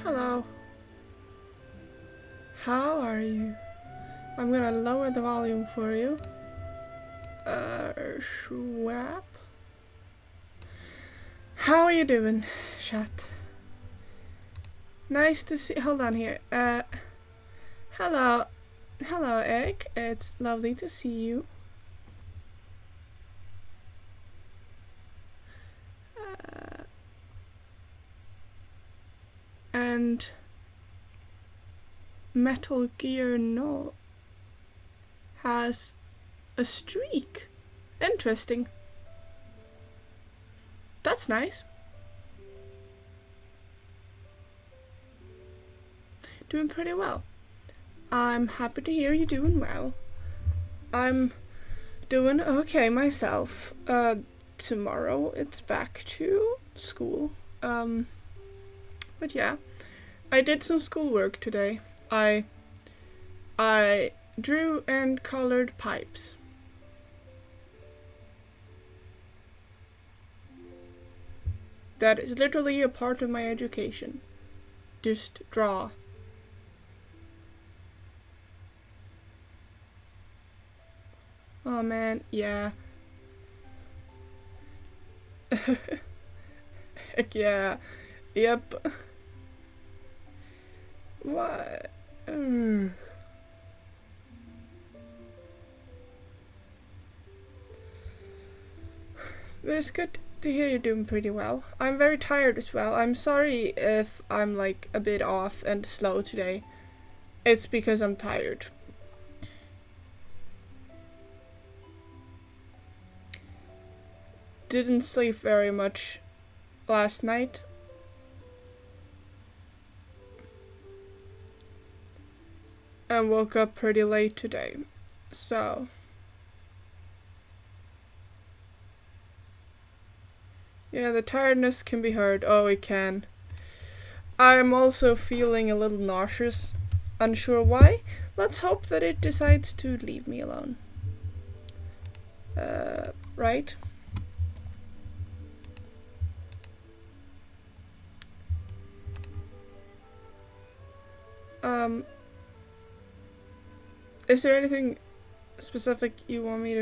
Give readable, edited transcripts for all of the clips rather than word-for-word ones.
Hello. How are you? I'm gonna lower the volume for you. Swap. How are you doing, chat? Nice to see. Hold on here. Hello. Hello, Eric. It's lovely to see you. And Metal Gear No has a streak. Interesting. That's nice. Doing pretty well. I'm happy to hear you're doing well. I'm doing okay myself. Tomorrow it's back to school. But yeah, I did some schoolwork today. I drew and colored pipes. That is literally a part of my education. Just draw. Oh man, yeah. Heck yeah. Yep. What? It's good to hear you're doing pretty well. I'm very tired as well. I'm sorry if I'm like a bit off and slow today. It's because I'm tired. Didn't sleep very much last night. And woke up pretty late today. So yeah, the tiredness can be heard. Oh, it can. I'm also feeling a little nauseous. Unsure why. Let's hope that it decides to leave me alone. Right? Is there anything specific you want me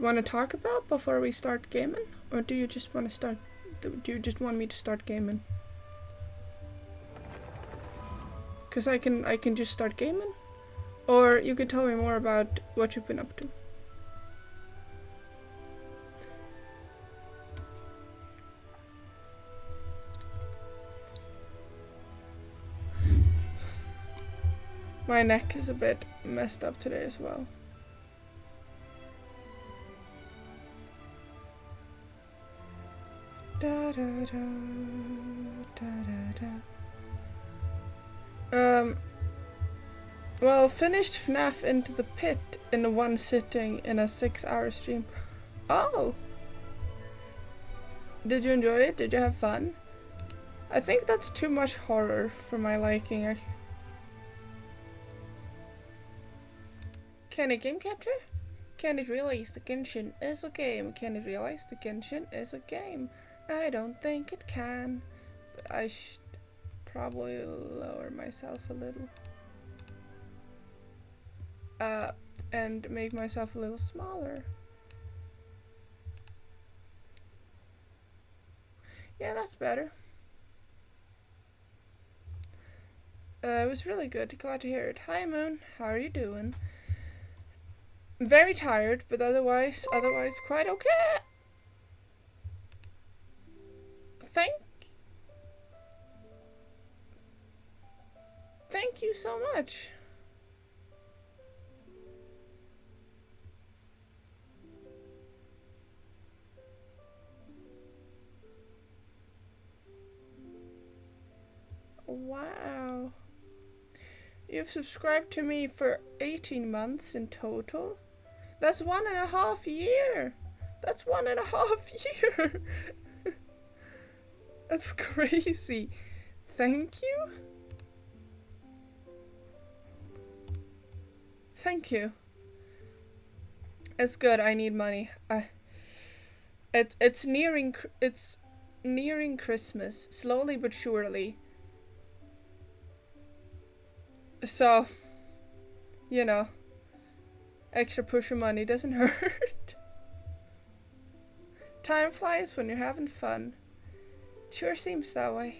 to talk about before we start gaming, or do you just want to start? Do you just want me to start gaming? Cause I can just start gaming, or you could tell me more about what you've been up to. My neck is a bit messed up today as well. Da, da, da, da, da, da. Well, finished FNAF Into the Pit in one sitting in a 6-hour stream. Oh! Did you enjoy it? Did you have fun? I think that's too much horror for my liking. Can it game capture? Can it realize the Genshin is a game? Can it realize the Genshin is a game? I don't think it can. But I should probably lower myself a little. And make myself a little smaller. Yeah, that's better. It was really good. Glad to hear it. Hi, Moon. How are you doing? Very tired, but otherwise quite okay. Thank you so much. Wow. You've subscribed to me for 18 months in total? That's 1.5 years. That's 1.5 years. That's crazy. Thank you. Thank you. It's good. I need money. It's nearing Christmas, slowly but surely. So, you know, extra push of money doesn't hurt. Time flies when you're having fun. Sure seems that way.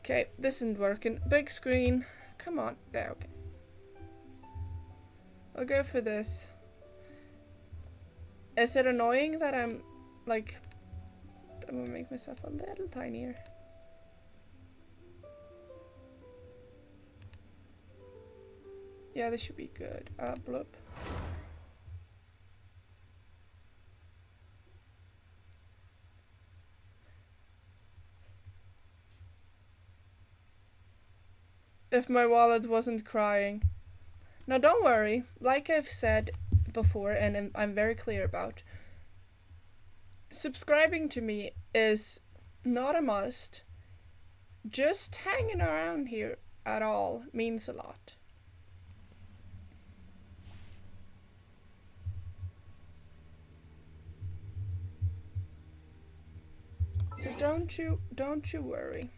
Okay, this isn't working. Big screen. Come on. There, okay. I'll go for this. Is it annoying that I'm, like... I'm gonna make myself a little tinier. Yeah, this should be good. Bloop. If my wallet wasn't crying. Now don't worry, like I've said before and I'm very clear about, subscribing to me is not a must. Just hanging around here at all means a lot. So don't you worry.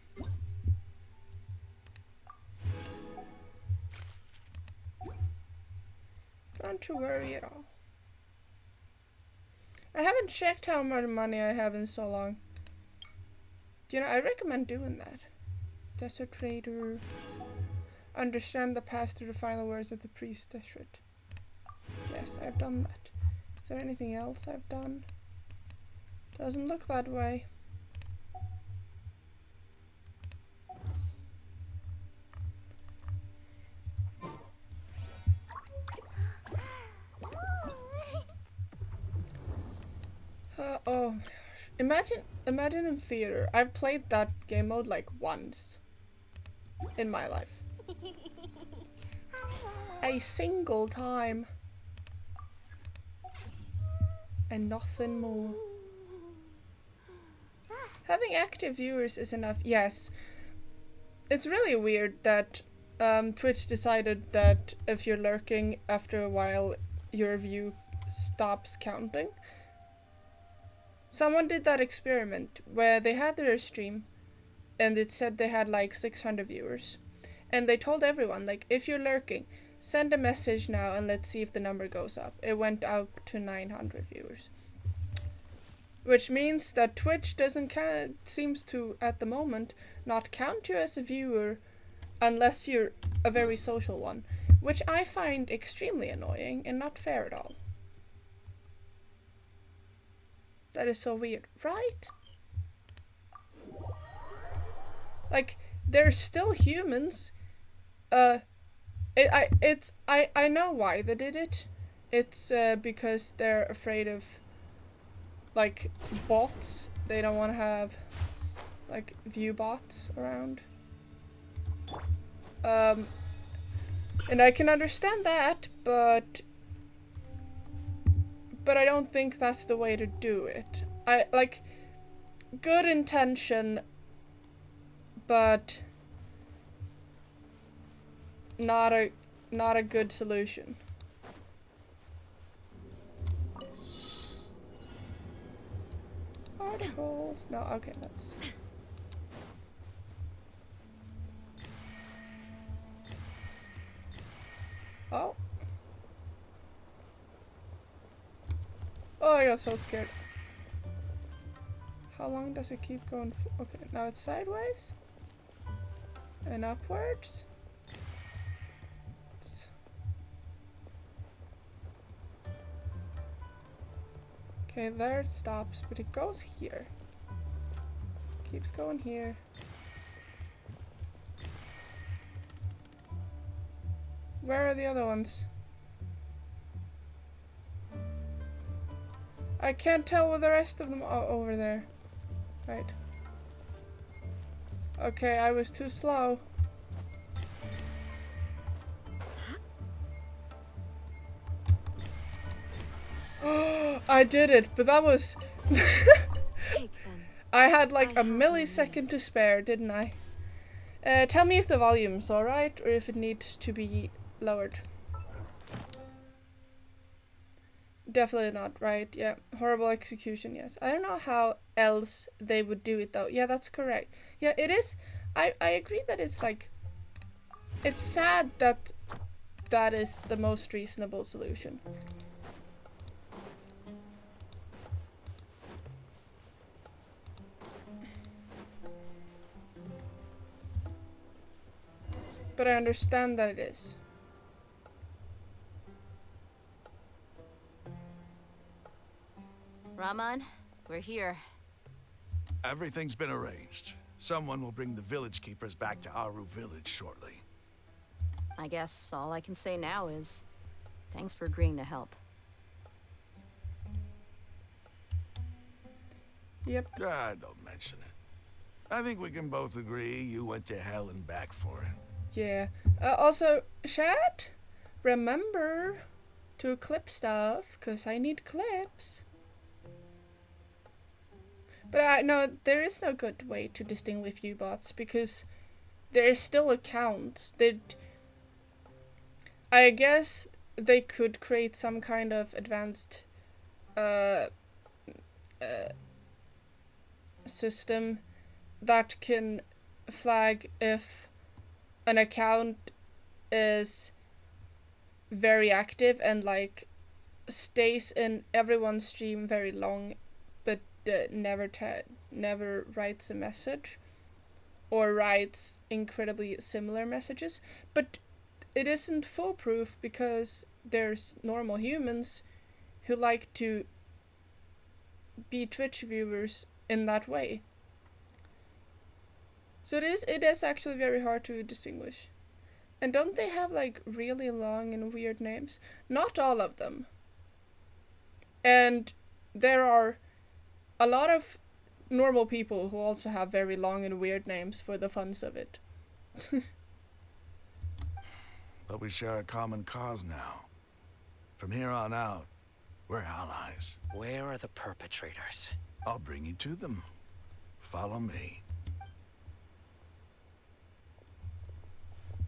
Don't you worry at all. I haven't checked how much money I have in so long. You know, I recommend doing that. Desert trader. Understand the past through the final words of the priest desert. Yes, I've done that. Is there anything else I've done? Doesn't look that way. Oh my gosh. Imagine in theater. I've played that game mode like once in my life. A single time. And nothing more. Having active viewers is enough. Yes. It's really weird that Twitch decided that if you're lurking after a while, your view stops counting. Someone did that experiment where they had their stream and it said they had like 600 viewers. And they told everyone, like, if you're lurking, send a message now and let's see if the number goes up. It went out to 900 viewers. Which means that Twitch seems to, at the moment, not count you as a viewer unless you're a very social one. Which I find extremely annoying and not fair at all. That is so weird, right? Like, they're still humans. I know why they did it. It's because they're afraid of, like, bots. They don't want to have, like, view bots around. And I can understand that, but I don't think that's the way to do it. I like good intention, but not a good solution. Articles. No, okay, that's oh. Oh, I got so scared. How long does it keep going? Okay, now it's sideways and upwards. Okay, there it stops, but it goes here. Keeps going here. Where are the other ones? I can't tell where the rest of them are over there. Right. Okay, I was too slow. I did it, but that was... I had like a millisecond to spare, didn't I? Tell me if the volume's alright, or if it needs to be lowered. Definitely not, right? Yeah, horrible execution, yes. I don't know how else they would do it though. Yeah, that's correct. Yeah, it is. I agree that it's like, it's sad that that is the most reasonable solution. But I understand that it is. Raman, we're here. Everything's been arranged. Someone will bring the village keepers back to Aru village shortly. I guess all I can say now is thanks for agreeing to help. Yep. Don't mention it. I think we can both agree you went to hell and back for it. Yeah. Also, chat, remember to clip stuff, because I need clips. But no, there is no good way to distinguish viewbots, because there is still accounts. I guess they could create some kind of advanced system that can flag if an account is very active and like stays in everyone's stream very long, but never writes a message or writes incredibly similar messages. But it isn't foolproof, because there's normal humans who like to be Twitch viewers in that way. So it is actually very hard to distinguish. And don't they have like really long and weird names? Not all of them. And there are a lot of normal people who also have very long and weird names for the funs of it. But we share a common cause now. From here on out, we're allies. Where are the perpetrators? I'll bring you to them. Follow me.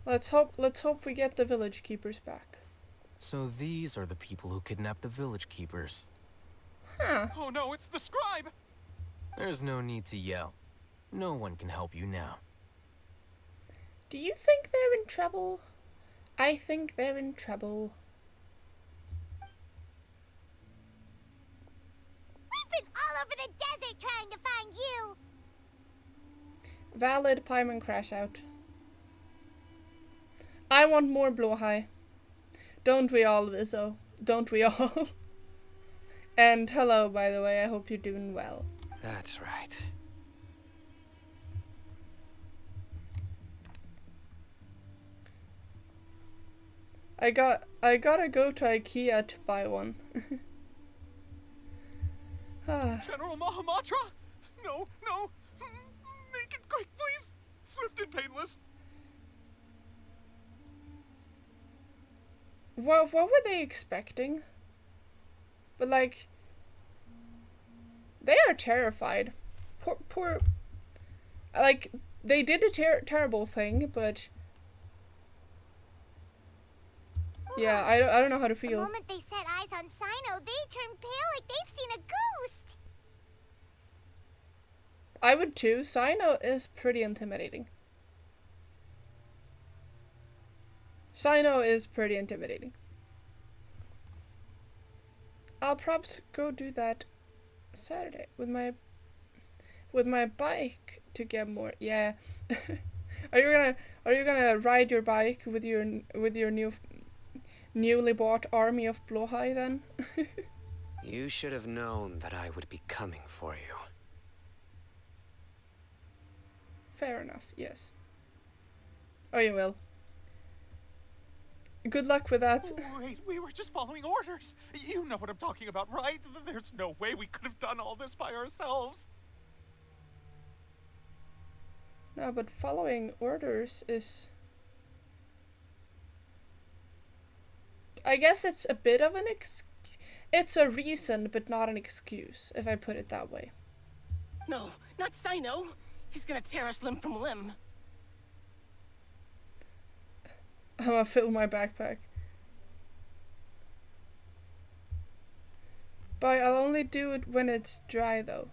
Let's hope we get the village keepers back. So these are the people who kidnapped the village keepers. Huh. Oh no, it's the scribe! There's no need to yell. No one can help you now. Do you think they're in trouble? I think they're in trouble. We've been all over the desert trying to find you! Valid Paimon crash out. I want more blowhigh. Don't we all, Vizzo? Don't we all? And hello, by the way, I hope you're doing well. That's right. I gotta go to IKEA to buy one. General Mahamatra? No, no! Make it quick, please! Swift and painless! What were they expecting? But like, they are terrified. Poor. Like, they did a terrible thing, but yeah, I don't know how to The feel. moment they set eyes on Sino, they turn pale like they've seen a ghost! I would too. Sino is pretty intimidating. Sino is pretty intimidating. I'll perhaps go do that Saturday with my bike to get more. Yeah. Are you gonna ride your bike with your newly bought army of blowhigh then? You should have known that I would be coming for you. Fair enough. Yes. Oh, you will. Good luck with that. Wait, we were just following orders! You know what I'm talking about, right? There's no way we could have done all this by ourselves! No, but following orders is... I guess it's a bit of an it's a reason, but not an excuse, if I put it that way. No, not Sino. He's gonna tear us limb from limb. I'm gonna fill my backpack. But I'll only do it when it's dry though.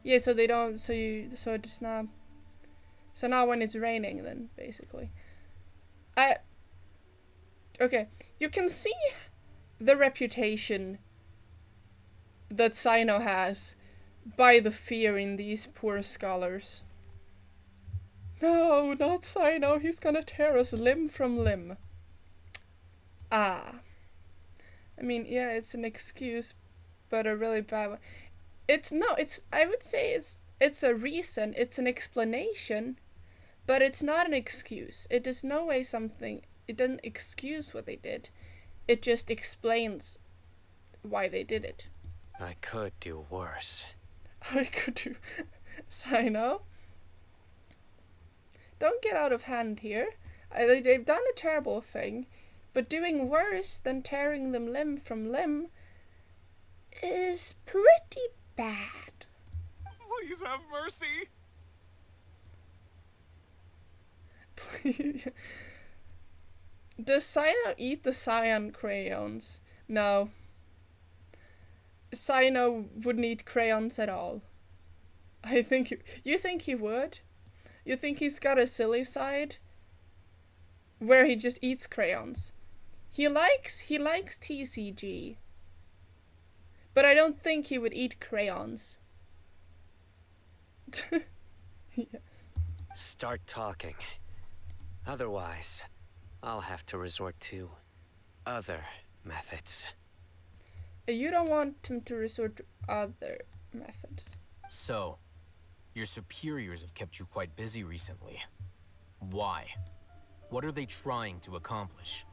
Yeah, so they don't, so it's not, so now when it's raining then, basically. Okay, you can see the reputation that Sino has by the fear in these poor scholars. No, not Sino, he's gonna tear us limb from limb. Ah. I mean, yeah, it's an excuse, but a really bad one. I would say it's a reason, it's an explanation, but it's not an excuse. It is no way it doesn't excuse what they did. It just explains why they did it. I could do worse. I could do... Sino? Don't get out of hand here. They've done a terrible thing, but doing worse than tearing them limb from limb is pretty bad. Please have mercy. Please. Does Sino eat the cyan crayons? No. Sino wouldn't eat crayons at all. I think you think he would? You think he's got a silly side where he just eats crayons? He likes TCG. But I don't think he would eat crayons. Yeah. Start talking. Otherwise, I'll have to resort to other methods. You don't want him to resort to other methods. So, your superiors have kept you quite busy recently. Why? What are they trying to accomplish?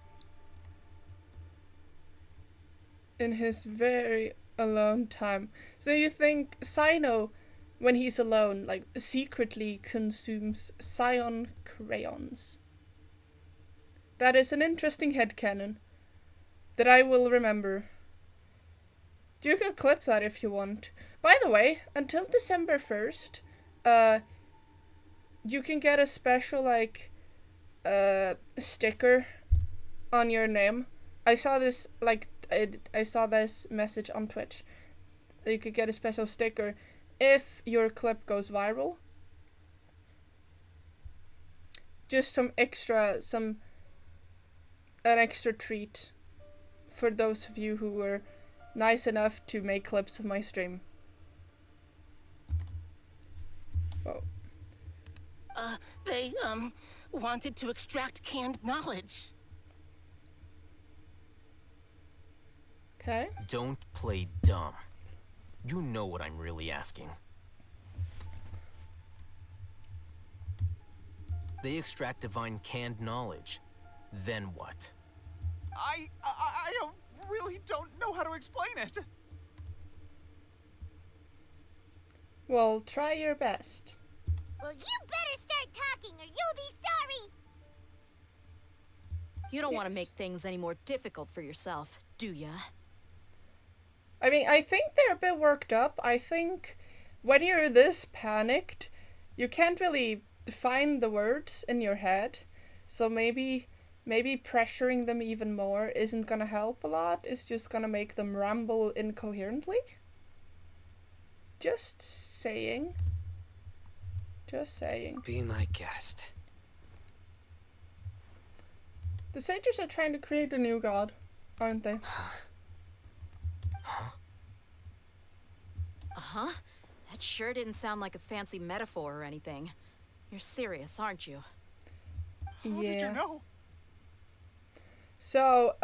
In his very alone time. So you think Sino, when he's alone, like, secretly consumes cyan crayons? That is an interesting headcanon that I will remember. You can clip that if you want. By the way, until December 1st, you can get a special, like, sticker on your name. I saw this, like, I saw this message on Twitch. You could get a special sticker if your clip goes viral. Just an extra treat for those of you who were nice enough to make clips of my stream. Oh. They, wanted to extract canned knowledge. Okay. Don't play dumb. You know what I'm really asking. They extract divine canned knowledge. Then what? I really don't know how to explain it. Well, try your best. Well, you better start talking or you'll be sorry. You don't want to Yes. make things any more difficult for yourself, do ya? I mean, I think they're a bit worked up. I think when you're this panicked, you can't really find the words in your head. So maybe pressuring them even more isn't gonna help a lot. It's just gonna make them ramble incoherently. Just saying. Just saying. Be my guest. The sages are trying to create a new god, aren't they? Uh-huh. That sure didn't sound like a fancy metaphor or anything. You're serious, aren't you? How did you know? So,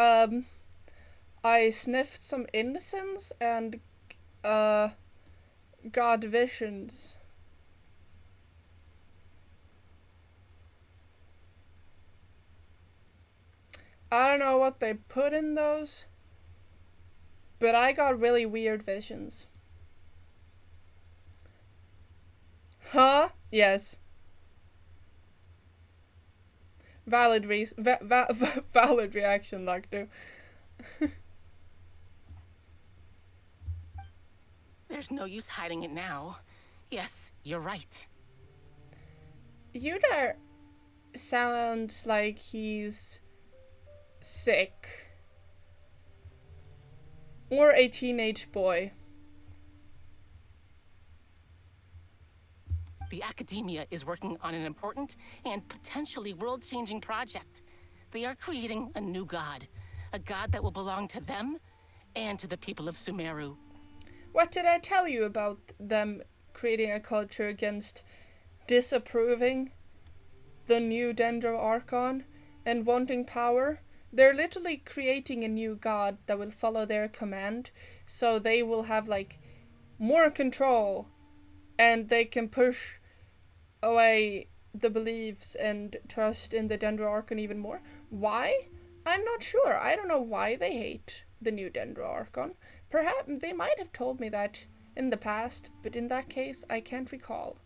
I sniffed some incense and, got visions. I don't know what they put in those, but I got really weird visions. Huh? Yes. Valid valid reaction, Doctor. There's no use hiding it now. Yes, you're right. Yudar sounds like he's sick. Or a teenage boy. The Academia is working on an important and potentially world-changing project. They are creating a new god. A god that will belong to them and to the people of Sumeru. What did I tell you about them creating a culture against disapproving the new dendro archon and wanting power? They're literally creating a new god that will follow their command, so they will have like more control and they can push away the beliefs and trust in the dendro archon even more. Why? I'm not sure. I don't know why they hate the new dendro archon. Perhaps they might have told me that in the past, but in that case I can't recall.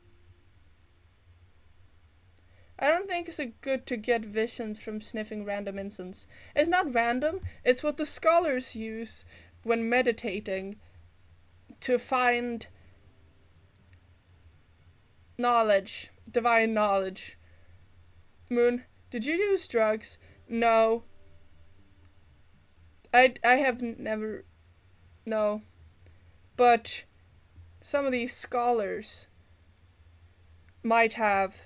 I don't think it's good to get visions from sniffing random incense. It's not random, it's what the scholars use when meditating to find knowledge, divine knowledge. Moon, did you use drugs? No. I have never... No. But some of these scholars might have.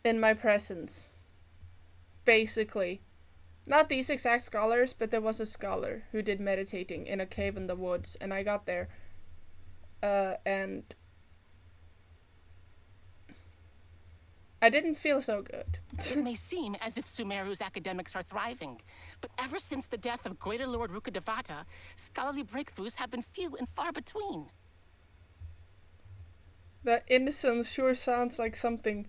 In my presence. Basically. Not these exact scholars, but there was a scholar who did meditating in a cave in the woods, and I got there. And I didn't feel so good. It may seem as if Sumeru's academics are thriving, but ever since the death of Greater Lord Rukkhadevata, scholarly breakthroughs have been few and far between. That innocence sure sounds like something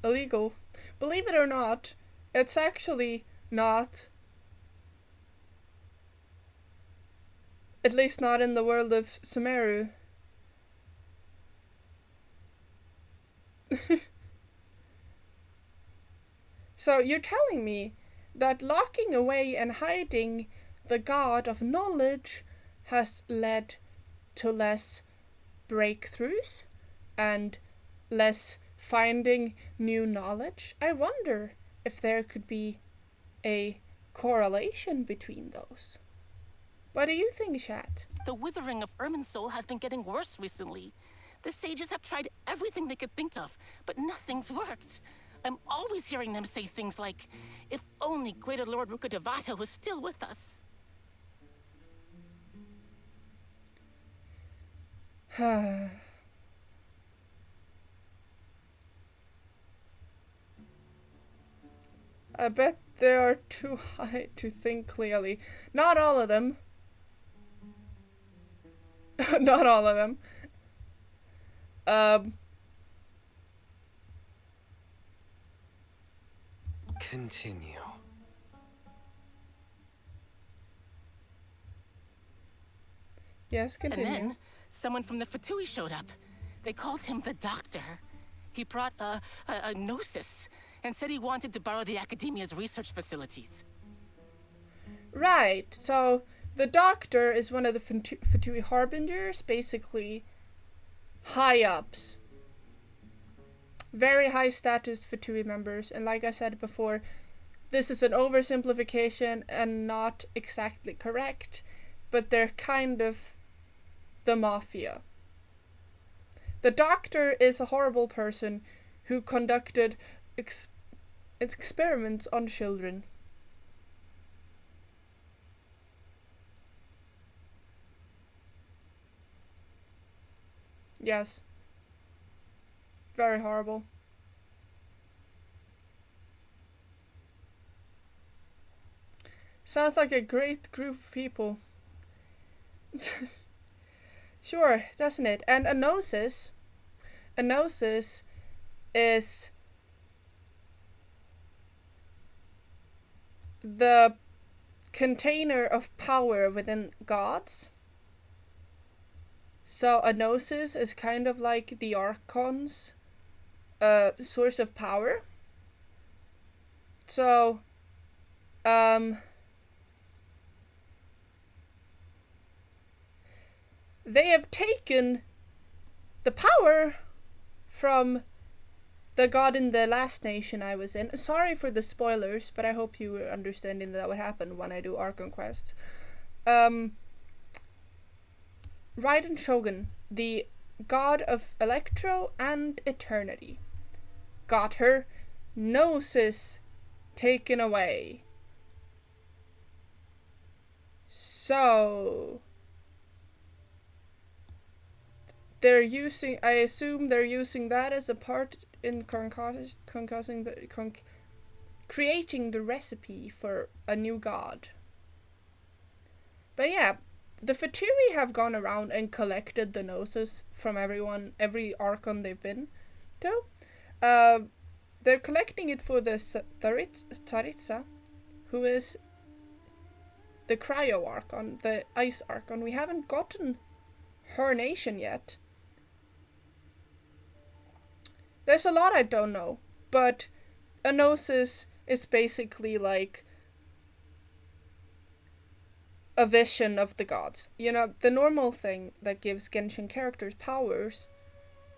illegal. Believe it or not, it's actually not. At least not in the world of Sumeru. So you're telling me that locking away and hiding the god of knowledge has led to less breakthroughs and less finding new knowledge? I wonder if there could be a correlation between those. What do you think, chat? The withering of Irminsul has been getting worse recently. The sages have tried everything they could think of, but nothing's worked. I'm always hearing them say things like, if only Greater Lord Rukkhadevata was still with us. I bet they are too high to think clearly. Not all of them. Not all of them. Continue. Yes, continue. And then, someone from the Fatui showed up. They called him the Doctor. He brought a gnosis and said he wanted to borrow the Academia's research facilities. Right, so the Doctor is one of the Fatui Harbingers, basically high-ups. Very high status Fatui members, and like I said before, this is an oversimplification and not exactly correct, but they're kind of the mafia. The Doctor is a horrible person who conducted experiments on children. Yes. Very horrible. Sounds like a great group of people. Sure, doesn't it? And a gnosis is the container of power within gods. So a gnosis is kind of like the archon's source of power. So they have taken the power from the god in the last nation I was in. Sorry for the spoilers, but I hope you were understanding that would happen when I do Archon quests. Raiden Shogun, the god of Electro and Eternity, got her Gnosis taken away. So they're using, I assume they're using that as a part in creating the recipe for a new god. But yeah, the Fatui have gone around and collected the Gnosis from everyone, every Archon they've been to. They're collecting it for the Tsaritsa, who is the Cryo Archon, the Ice Archon. We haven't gotten her nation yet. There's a lot I don't know, but a Gnosis is basically like a vision of the gods. You know, the normal thing that gives Genshin characters powers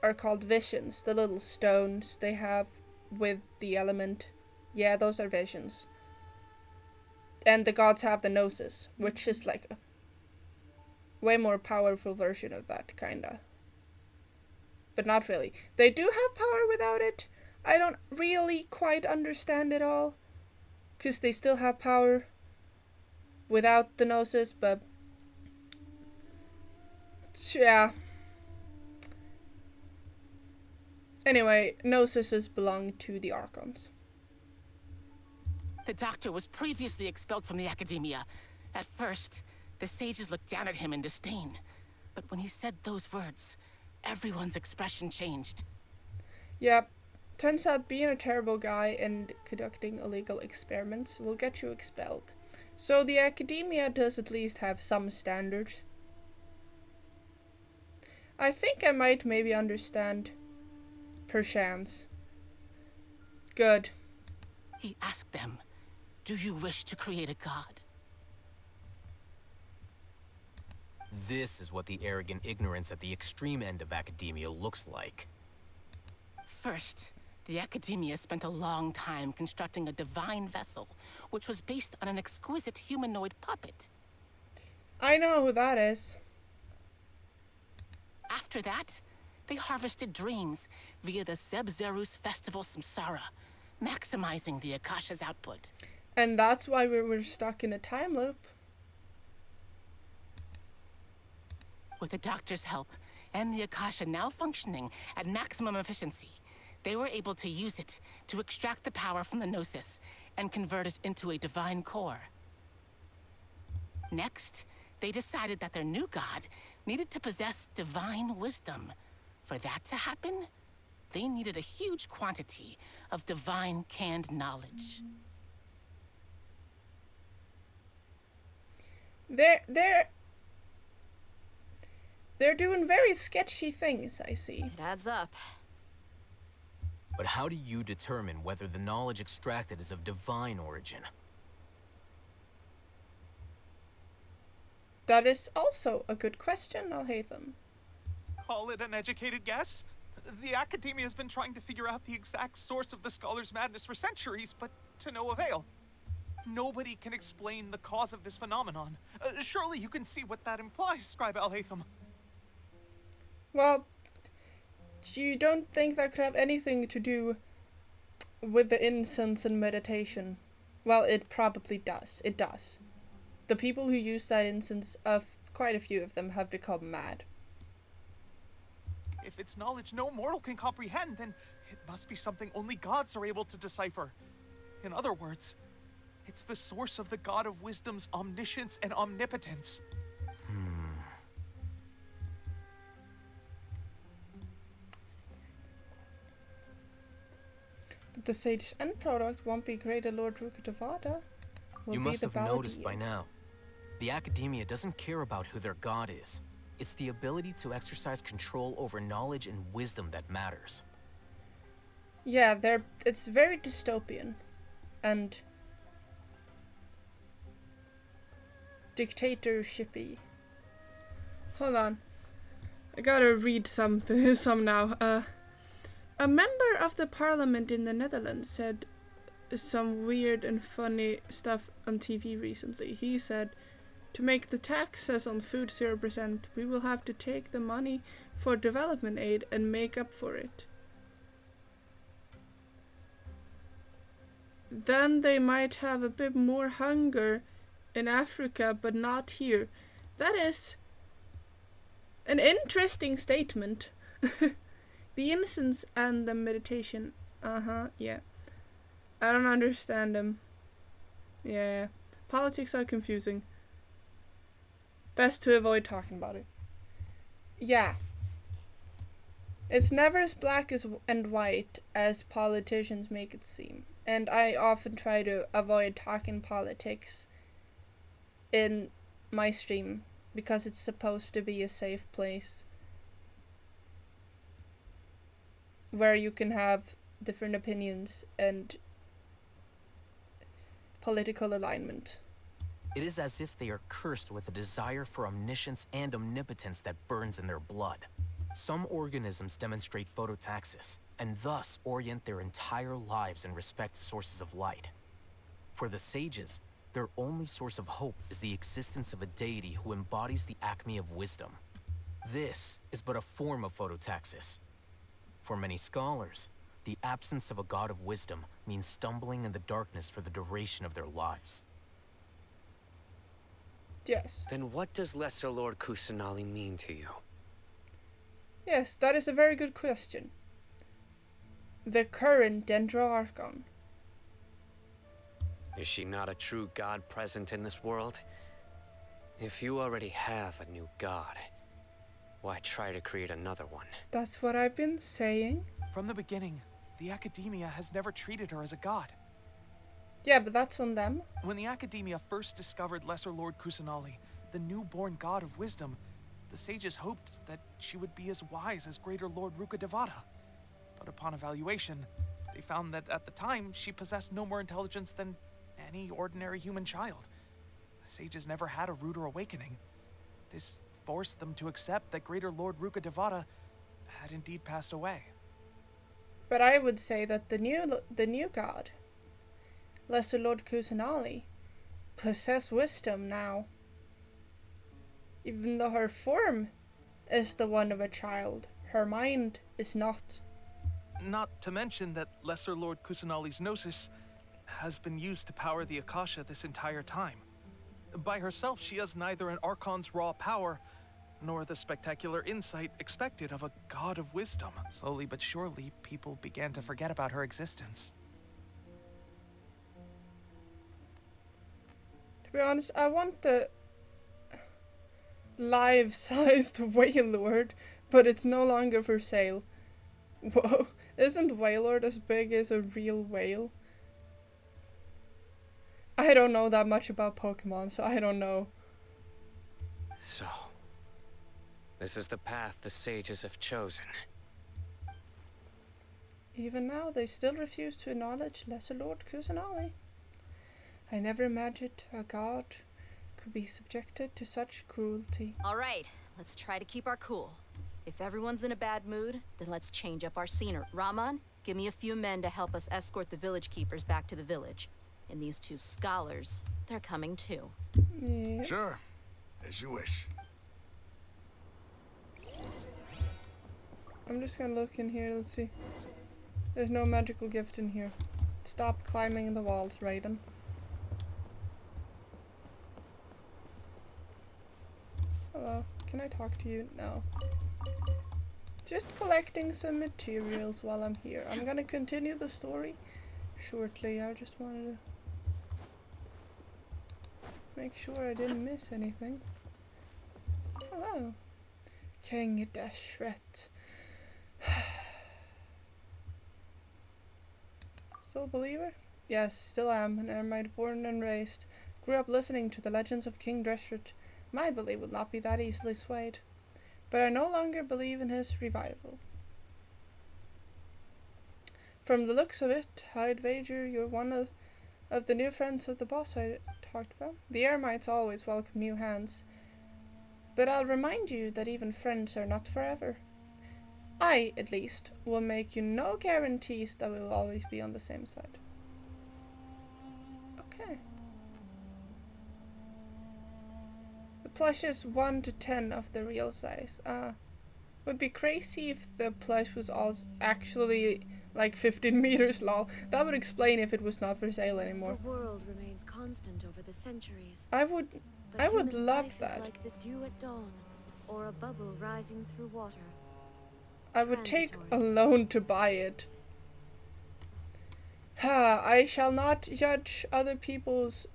are called visions, the little stones they have with the element. Yeah, those are visions. And the gods have the Gnosis, which is like a way more powerful version of that, kinda. But not really. They do have power without it. I don't really quite understand it all, because they still have power without the Gnosis, but yeah. Anyway, Gnosises belong to the Archons. The doctor was previously expelled from the academia. At first, the sages looked down at him in disdain. But when he said those words, everyone's expression changed. Yep. Turns out being a terrible guy and conducting illegal experiments will get you expelled. So the academia does at least have some standards. I think I might maybe understand perchance. Good. He asked them, "Do you wish to create a god?" This is what the arrogant ignorance at the extreme end of academia looks like. First, the academia spent a long time constructing a divine vessel, which was based on an exquisite humanoid puppet. I know who that is. After that, they harvested dreams via the Zeb-Zerus Festival Samsara, maximizing the Akasha's output. And that's why we were stuck in a time loop. With the doctor's help, and the Akasha now functioning at maximum efficiency, they were able to use it to extract the power from the Gnosis and convert it into a divine core. Next, they decided that their new god needed to possess divine wisdom. For that to happen, they needed a huge quantity of divine canned knowledge. They're doing very sketchy things, I see. It adds up. But how do you determine whether the knowledge extracted is of divine origin? That is also a good question, Alhaitham. Call it an educated guess? The academia has been trying to figure out the exact source of the scholar's madness for centuries, but to no avail. Nobody can explain the cause of this phenomenon. Surely you can see what that implies, Scribe Alhaitham. Well, you don't think that could have anything to do with the incense and meditation? Well, it probably does. It does. The people who use that incense, quite a few of them, have become mad. If it's knowledge no mortal can comprehend, then it must be something only gods are able to decipher. In other words, it's the source of the god of wisdom's omniscience and omnipotence. But the sage's end product won't be Greater Lord Rukkhadevata. You must have noticed by now. The academia doesn't care about who their god is. It's the ability to exercise control over knowledge and wisdom that matters. Yeah, it's very dystopian. And dictatorshipy. Hold on. I gotta read some now. A member of the parliament in the Netherlands said some weird and funny stuff on TV recently. He said, to make the taxes on food 0%, we will have to take the money for development aid and make up for it. Then they might have a bit more hunger in Africa, but not here. That is an interesting statement. The incense and the meditation. Yeah. I don't understand them. Yeah. Politics are confusing. Best to avoid talking about it. Yeah. It's never as black and white as politicians make it seem. And I often try to avoid talking politics in my stream because it's supposed to be a safe place where you can have different opinions and political alignment. It is as if they are cursed with a desire for omniscience and omnipotence that burns in their blood. Some organisms demonstrate phototaxis, and thus orient their entire lives in respect to sources of light. For the sages, their only source of hope is the existence of a deity who embodies the acme of wisdom. This is but a form of phototaxis. For many scholars, the absence of a god of wisdom means stumbling in the darkness for the duration of their lives. Yes. Then what does Lesser Lord Kusanali mean to you? Yes, that is a very good question. The current dendro archon. Is she not a true god present in this world? If you already have a new god, why try to create another one? That's what I've been saying. From the beginning, the Academia has never treated her as a god. Yeah, but that's on them. When the Academia first discovered Lesser Lord Kusanali, the newborn god of wisdom, the sages hoped that she would be as wise as Greater Lord Rukkhadevata. But upon evaluation, they found that at the time, she possessed no more intelligence than any ordinary human child. The sages never had a ruder awakening. This forced them to accept that Greater Lord Rukkhadevata had indeed passed away. But I would say that the new god, Lesser Lord Kusanali, possess wisdom now. Even though her form is the one of a child, her mind is not. Not to mention that Lesser Lord Kusanali's gnosis has been used to power the Akasha this entire time. By herself, she has neither an archon's raw power, nor the spectacular insight expected of a god of wisdom. Slowly but surely, people began to forget about her existence. To be honest, I want the life-sized Wailord, but it's no longer for sale. Whoa, isn't Wailord as big as a real whale? I don't know that much about Pokemon, so I don't know. So, this is the path the sages have chosen. Even now, they still refuse to acknowledge Lesser Lord Kusanali. I never imagined a god could be subjected to such cruelty. All right, let's try to keep our cool. If everyone's in a bad mood, then let's change up our scenery. Raman, give me a few men to help us escort the village keepers back to the village. And these two scholars, they're coming too. Yeah. Sure, as you wish. I'm just gonna look in here, let's see. There's no magical gift in here. Stop climbing the walls, Raiden. Hello, can I talk to you? No. Just collecting some materials while I'm here. I'm gonna continue the story shortly. I just wanted to make sure I didn't miss anything. Hello. King Dashret. Still a believer? Yes, still am, an Ermite born and raised. Grew up listening to the legends of King Dashret. My belief would not be that easily swayed. But I no longer believe in his revival. From the looks of it, I'd wager you're one of the new friends of the boss I talked about. The Ermites always welcome new hands. But I'll remind you that even friends are not forever. I, at least, will make you no guarantees that we will always be on the same side. Okay. The plush is 1 to 10 of the real size. Would be crazy if the plush was actually like 15 meters long. That would explain if it was not for sale anymore. The world remains constant over the centuries. I would Human love life that. Is like the dew at dawn, or a bubble rising through water. I would take a Transitory. loan to buy it. I shall not judge other people's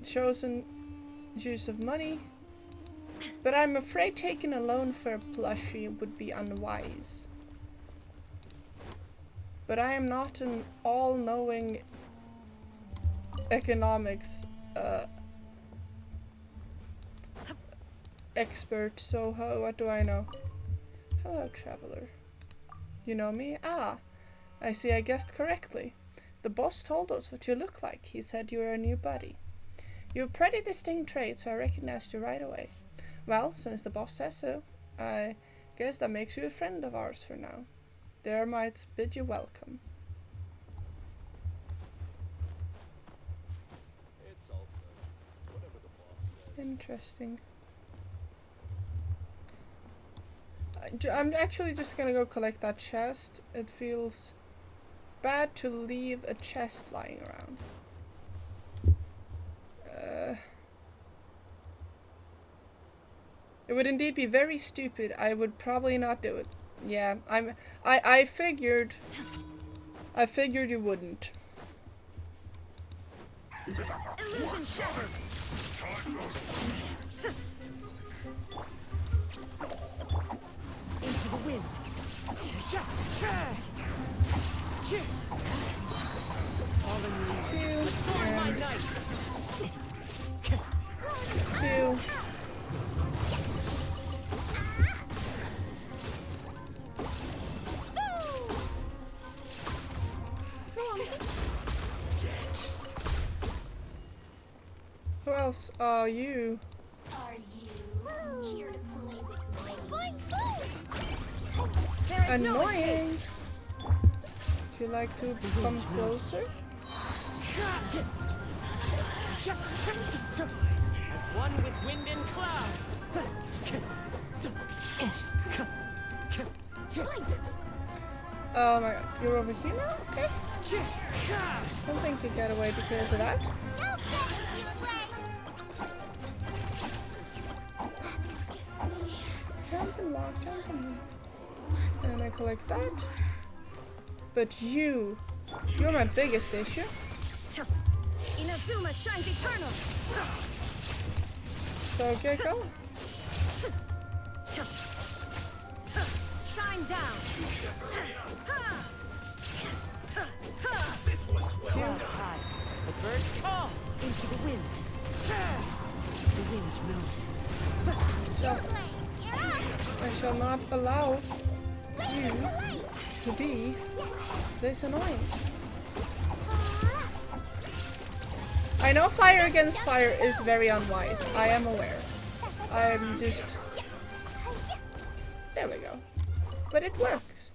chosen use of money, but I'm afraid taking a loan for a plushie would be unwise. But I am not an all-knowing economics expert, so what do I know? Hello, traveler. You know me? Ah, I see I guessed correctly. The boss told us what you look like. He said you were a new buddy. You have pretty distinct traits, so I recognized you right away. Well, since the boss says so, I guess that makes you a friend of ours for now. The Ermites bid you welcome. It's all good. Whatever the boss says. Interesting. I'm actually just gonna go collect that chest. It feels bad to leave a chest lying around. It would indeed be very stupid. I would probably not do it. Yeah, I figured you wouldn't. Illusion shattered. Into the wind. Fallen leaves. Adorn my knife. Two. Who else are you? Are you here to play with me? Annoying. Would you like to come closer? As one with wind and cloud. Oh my god, you're over here now? Okay. Don't think you get away because of that. Jump and lock, jump and lock. And I collect that. But you're my biggest issue. Inazuma shines eternal. So get going. Shine down. Clouds high. The birds call into the wind. The wind knows me. So, I shall not allow you to be this annoying. I know fire against fire is very unwise. I am aware. I'm just... There we go. But it works.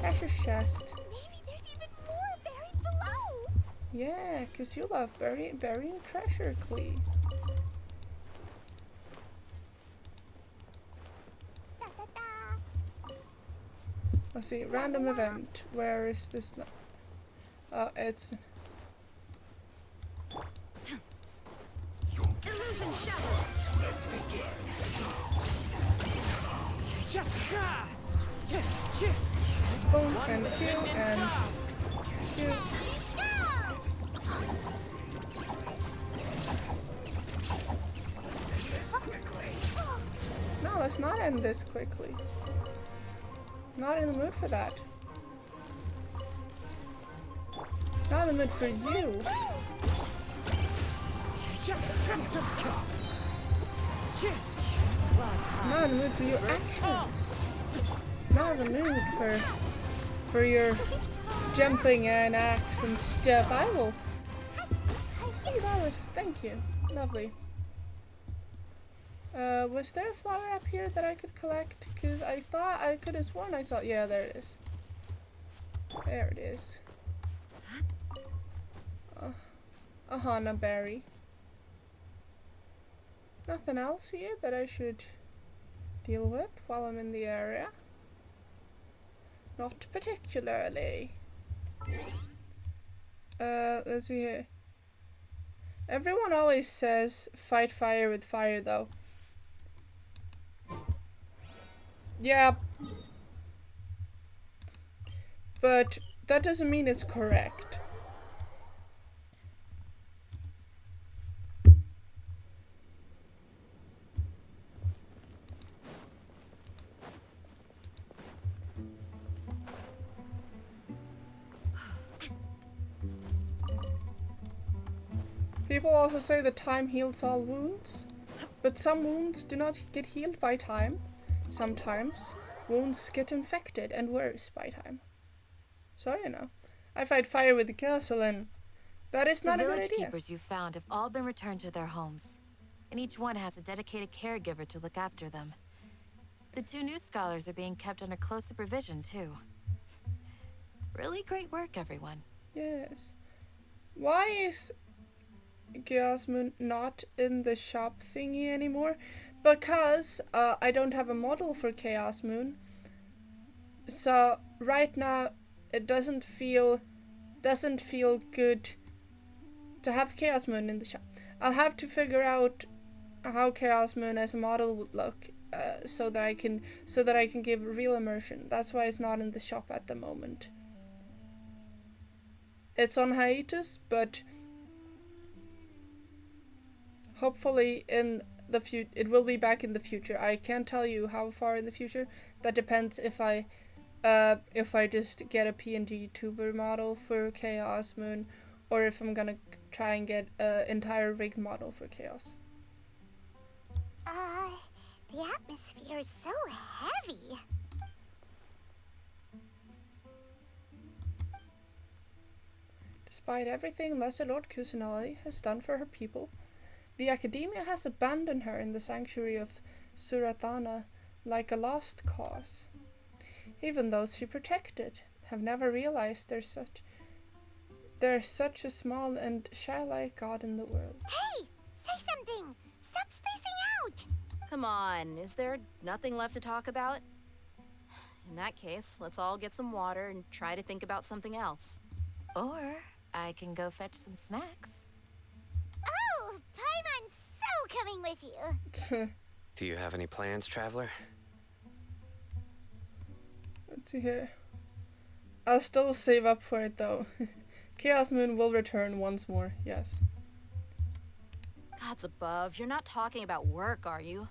Precious chest. Maybe there's even more buried below. Yeah, because you love burying treasure, Clee. Let's see, random event. Where is this? It's... Illusion shattered. Let's begin. boom, and kill, and kill. No, let's not end this quickly. Not in the mood for that. Not in the mood for you. Not in the mood for your actions. Not in the mood for your jumping and axe and stuff. I will see that was, thank you. Lovely. Was there a flower up here that I could collect? Because I thought I could have sworn I saw. Yeah, there it is. There it is. A Hana berry. Nothing else here that I should deal with while I'm in the area? Not particularly. Let's see here. Everyone always says fight fire with fire though. Yeah. But that doesn't mean it's correct. People also say that time heals all wounds, but some wounds do not get healed by time. Sometimes wounds get infected and worse by time. So you know, I fight fire with the castle, and that is not a good idea. The village keepers you found have all been returned to their homes, and each one has a dedicated caregiver to look after them. The 2 new scholars are being kept under close supervision too. Really great work, everyone. Yes. Why is Chaos Moon not in the shop thingy anymore? Because I don't have a model for Chaos Moon. So right now it doesn't feel good to have Chaos Moon in the shop. I'll have to figure out how Chaos Moon as a model would look so that I can give real immersion. That's why it's not in the shop at the moment. It's on hiatus, but hopefully in the future it will be back in the future. I can't tell you how far in the future. That depends if I just get a PNG tuber model for Chaos Moon, or if I'm gonna try and get an entire rigged model for Chaos. The atmosphere is so heavy. Despite everything Lesser Lord Kusanali has done for her people, the Academia has abandoned her in the sanctuary of Surathana like a lost cause. Even those she protected have never realized there's such a small and shy-like god in the world. Hey! Say something! Stop spacing out! Come on, is there nothing left to talk about? In that case, let's all get some water and try to think about something else. Or I can go fetch some snacks. Oh! Paimon's so coming with you! Do you have any plans, traveler? Let's see here. I'll still save up for it though. Chaos Moon will return once more, yes. Gods above, you're not talking about work, are you?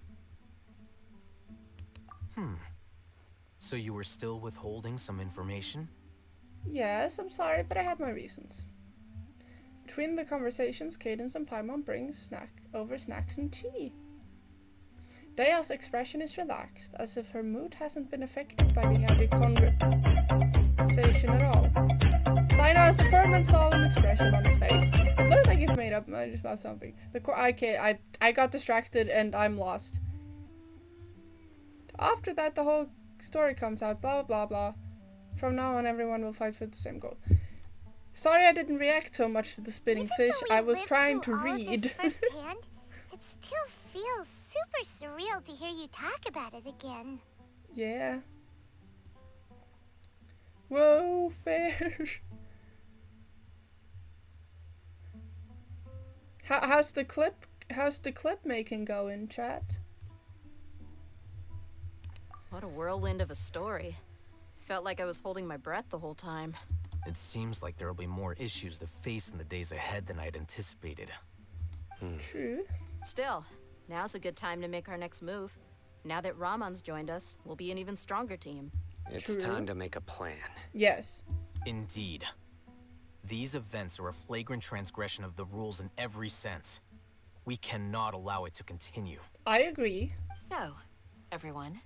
So you were still withholding some information? Yes, I'm sorry, but I have my reasons. Between the conversations, Cadence and Paimon bring snacks and tea. Daya's expression is relaxed, as if her mood hasn't been affected by the heavy conversation at all. Sino has a firm and solemn expression on his face. It looks like he's made up about something. I got distracted and I'm lost. After that, the whole story comes out, blah blah blah. From now on, everyone will fight for the same goal. Sorry I didn't react so much to the spinning fish. I was trying to read. Firsthand, it still feels super surreal to hear you talk about it again. Yeah. Whoa, fair. How's the clip making going, chat? What a whirlwind of a story. Felt like I was holding my breath the whole time. It seems like there will be more issues to face in the days ahead than I'd anticipated. True. Still, now's a good time to make our next move. Now that Ramon's joined us, we'll be an even stronger team. It's time to make a plan. Yes. Indeed. These events are a flagrant transgression of the rules in every sense. We cannot allow it to continue. I agree. So, everyone,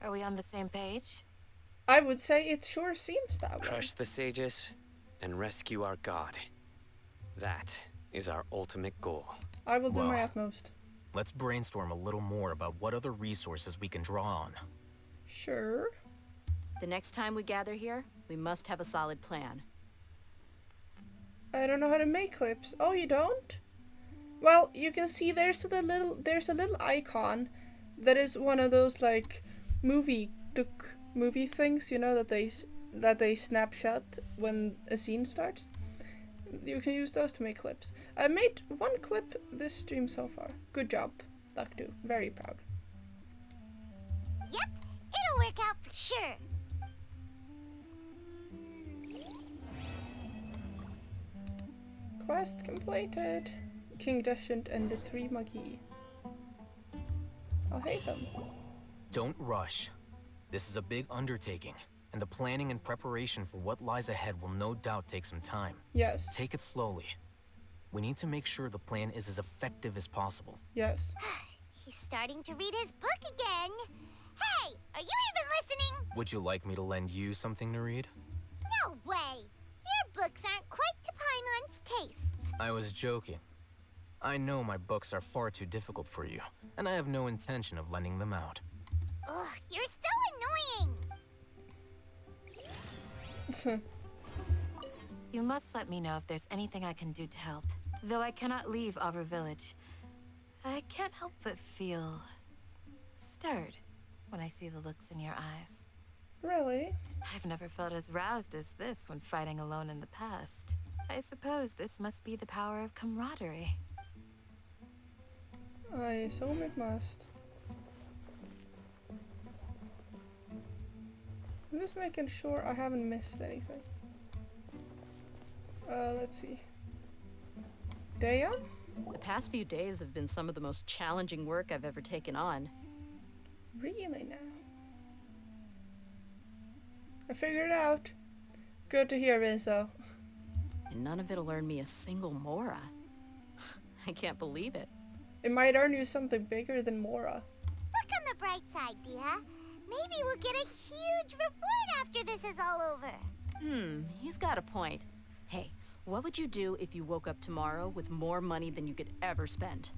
are we on the same page? I would say it sure seems that way. Crush the sages and rescue our god. That is our ultimate goal. I will do my utmost. let's brainstorm a little more about what other resources we can draw on. Sure. The next time we gather here, we must have a solid plan. I don't know how to make clips. Oh, you don't? Well, you can see there's a little icon that is one of those like movie things, you know, that they snapshot when a scene starts. You can use those to make clips. I made one clip this stream so far. Good job, Duck2. Very proud. Yep, it'll work out for sure. Quest completed. King Deshant and the 3 Magi. I'll hate them. Don't rush. This is a big undertaking, and the planning and preparation for what lies ahead will no doubt take some time. Yes. Take it slowly. We need to make sure the plan is as effective as possible. Yes. He's starting to read his book again. Hey, are you even listening? Would you like me to lend you something to read? No way. Your books aren't quite to Paimon's tastes. I was joking. I know my books are far too difficult for you, and I have no intention of lending them out. Ugh, you're so annoying. You must let me know if there's anything I can do to help. Though I cannot leave our village, I can't help but feel stirred when I see the looks in your eyes. Really? I've never felt as roused as this when fighting alone in the past. I suppose this must be the power of camaraderie. I assume it must. I'm just making sure I haven't missed anything. Let's see. Dea? The past few days have been some of the most challenging work I've ever taken on. Really now? I figured it out. Good to hear, Rizzo. And none of it'll earn me a single Mora. I can't believe it. It might earn you something bigger than Mora. Look on the bright side, Dia. Maybe we'll get a huge reward after this is all over. You've got a point. Hey, what would you do if you woke up tomorrow with more money than you could ever spend?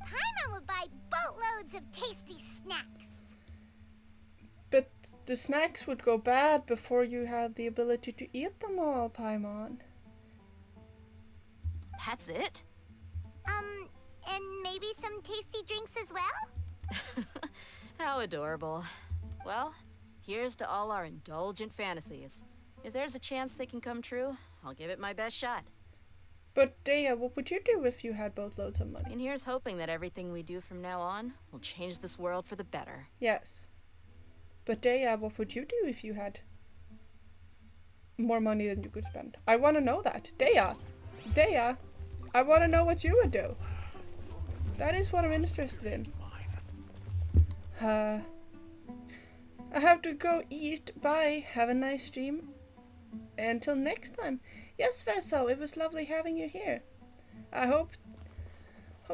Paimon would buy boatloads of tasty snacks. But the snacks would go bad before you had the ability to eat them all, Paimon. That's it? And maybe some tasty drinks as well? How adorable. Well, here's to all our indulgent fantasies. If there's a chance they can come true, I'll give it my best shot. But Dea, what would you do if you had boatloads of money? And here's hoping that everything we do from now on will change this world for the better. Yes. But Dea, what would you do if you had more money than you could spend? I want to know that. Dea, I want to know what you would do. That is what I'm interested in. I have to go eat. Bye. Have a nice stream. Until next time. Yes, Veso, it was lovely having you here. I hope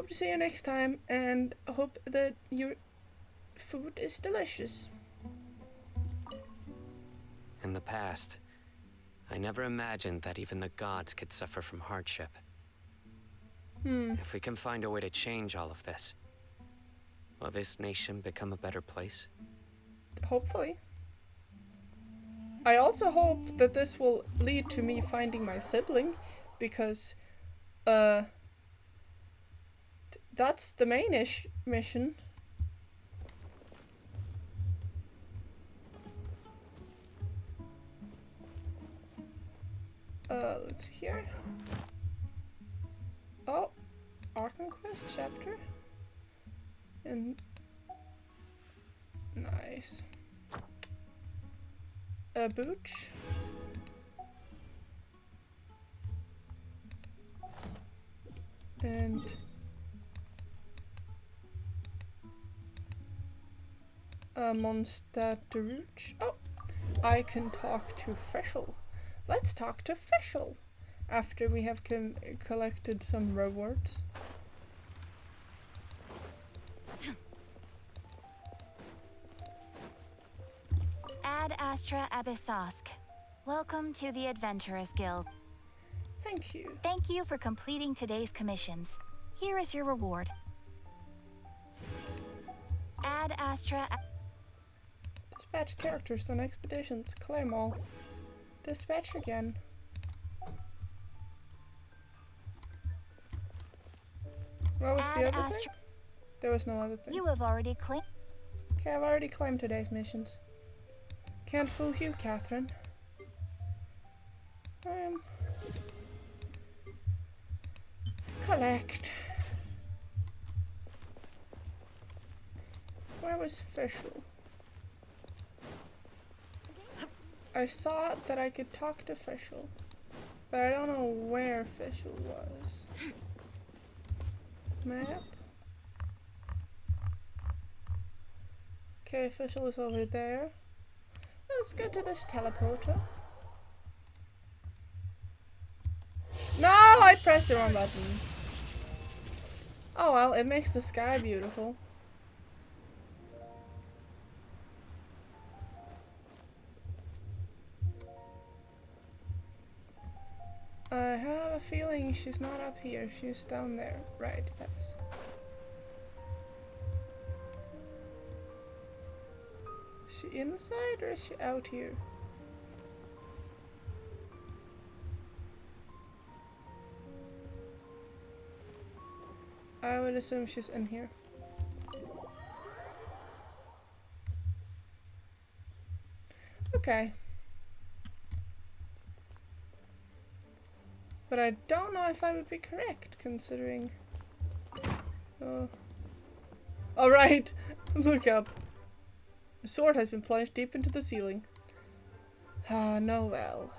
to see you next time, and hope that your food is delicious. In the past, I never imagined that even the gods could suffer from hardship. If we can find a way to change all of this, will this nation become a better place? Hopefully. I also hope that this will lead to me finding my sibling, because that's the main-ish mission. Let's see here. Oh, Archon Quest chapter. And nice. A booch. And a monster Daruch. Oh, I can talk to Feshel. Let's talk to Feshel after we have collected some rewards. Ad Astra Abyssosk. Welcome to the Adventurers Guild. Thank you. Thank you for completing today's commissions. Here is your reward. Astra. Dispatch characters on expeditions. Claim all. Dispatch again. What was the other thing? There was no other thing. You have already claimed. Okay, I've already claimed today's missions. Can't fool you, Catherine. Collect. Where was Fischl? I saw that I could talk to Fischl, but I don't know where Fischl was. Map. Okay, Fischl is over there. Let's go to this teleporter. No, I pressed the wrong button. Oh well, it makes the sky beautiful. I have a feeling she's not up here. She's down there. Right, yes. Is she inside or is she out here? I would assume she's in here. Okay. But I don't know if I would be correct, considering... Oh. Alright! Look up. A sword has been plunged deep into the ceiling. Ah, no well.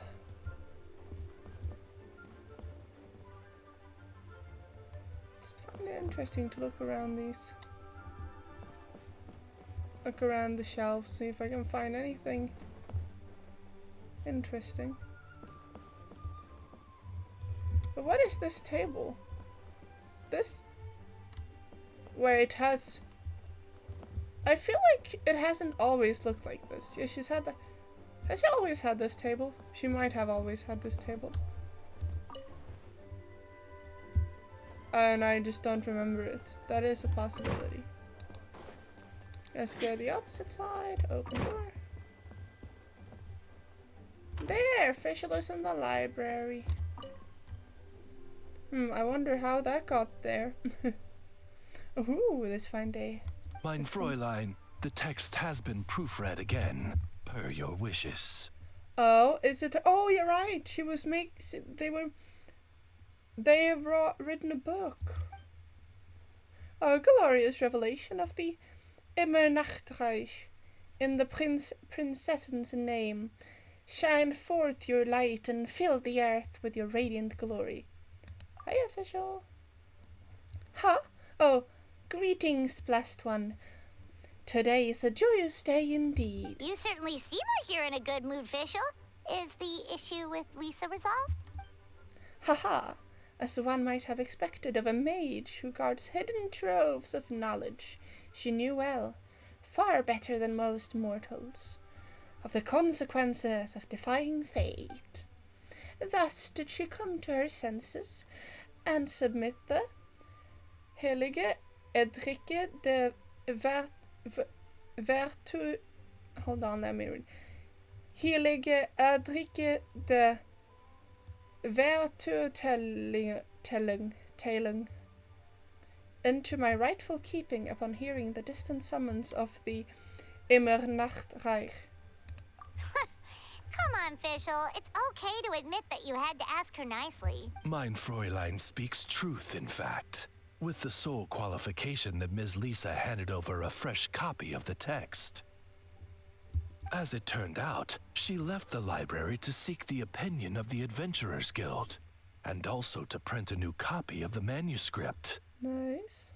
Just find it interesting to look around these. Look around the shelves, see if I can find anything interesting. But what is this table? This... Wait, has... I feel like it hasn't always looked like this. Yeah, she's had that... Has she always had this table? She might have always had this table. And I just don't remember it. That is a possibility. Let's go to the opposite side. Open door. There! Fischl is in the library. I wonder how that got there. Ooh, this fine day. Mein Fräulein, the text has been proofread again, per your wishes. Oh, is it? Oh, you're right. She was They have written a book. A glorious revelation of the Immernachtreich. In the princess's name, shine forth your light and fill the earth with your radiant glory. Hi, official. Huh? Oh, greetings, blessed one. Today is a joyous day indeed. You certainly seem like you're in a good mood, Fischl. Is the issue with Lisa resolved? Haha, as one might have expected of a mage who guards hidden troves of knowledge. She knew well, far better than most mortals, of the consequences of defying fate. Thus did she come to her senses and submit the heilige Edrike de Vertu... Hold on, let me read. Heilige Edrike de Vertutelling into my rightful keeping upon hearing the distant summons of the Immernachtreich. Come on, Fischl. It's okay to admit that you had to ask her nicely. Mein Fräulein speaks truth, in fact, with the sole qualification that Ms. Lisa handed over a fresh copy of the text. As it turned out, she left the library to seek the opinion of the Adventurers Guild, and also to print a new copy of the manuscript. Nice.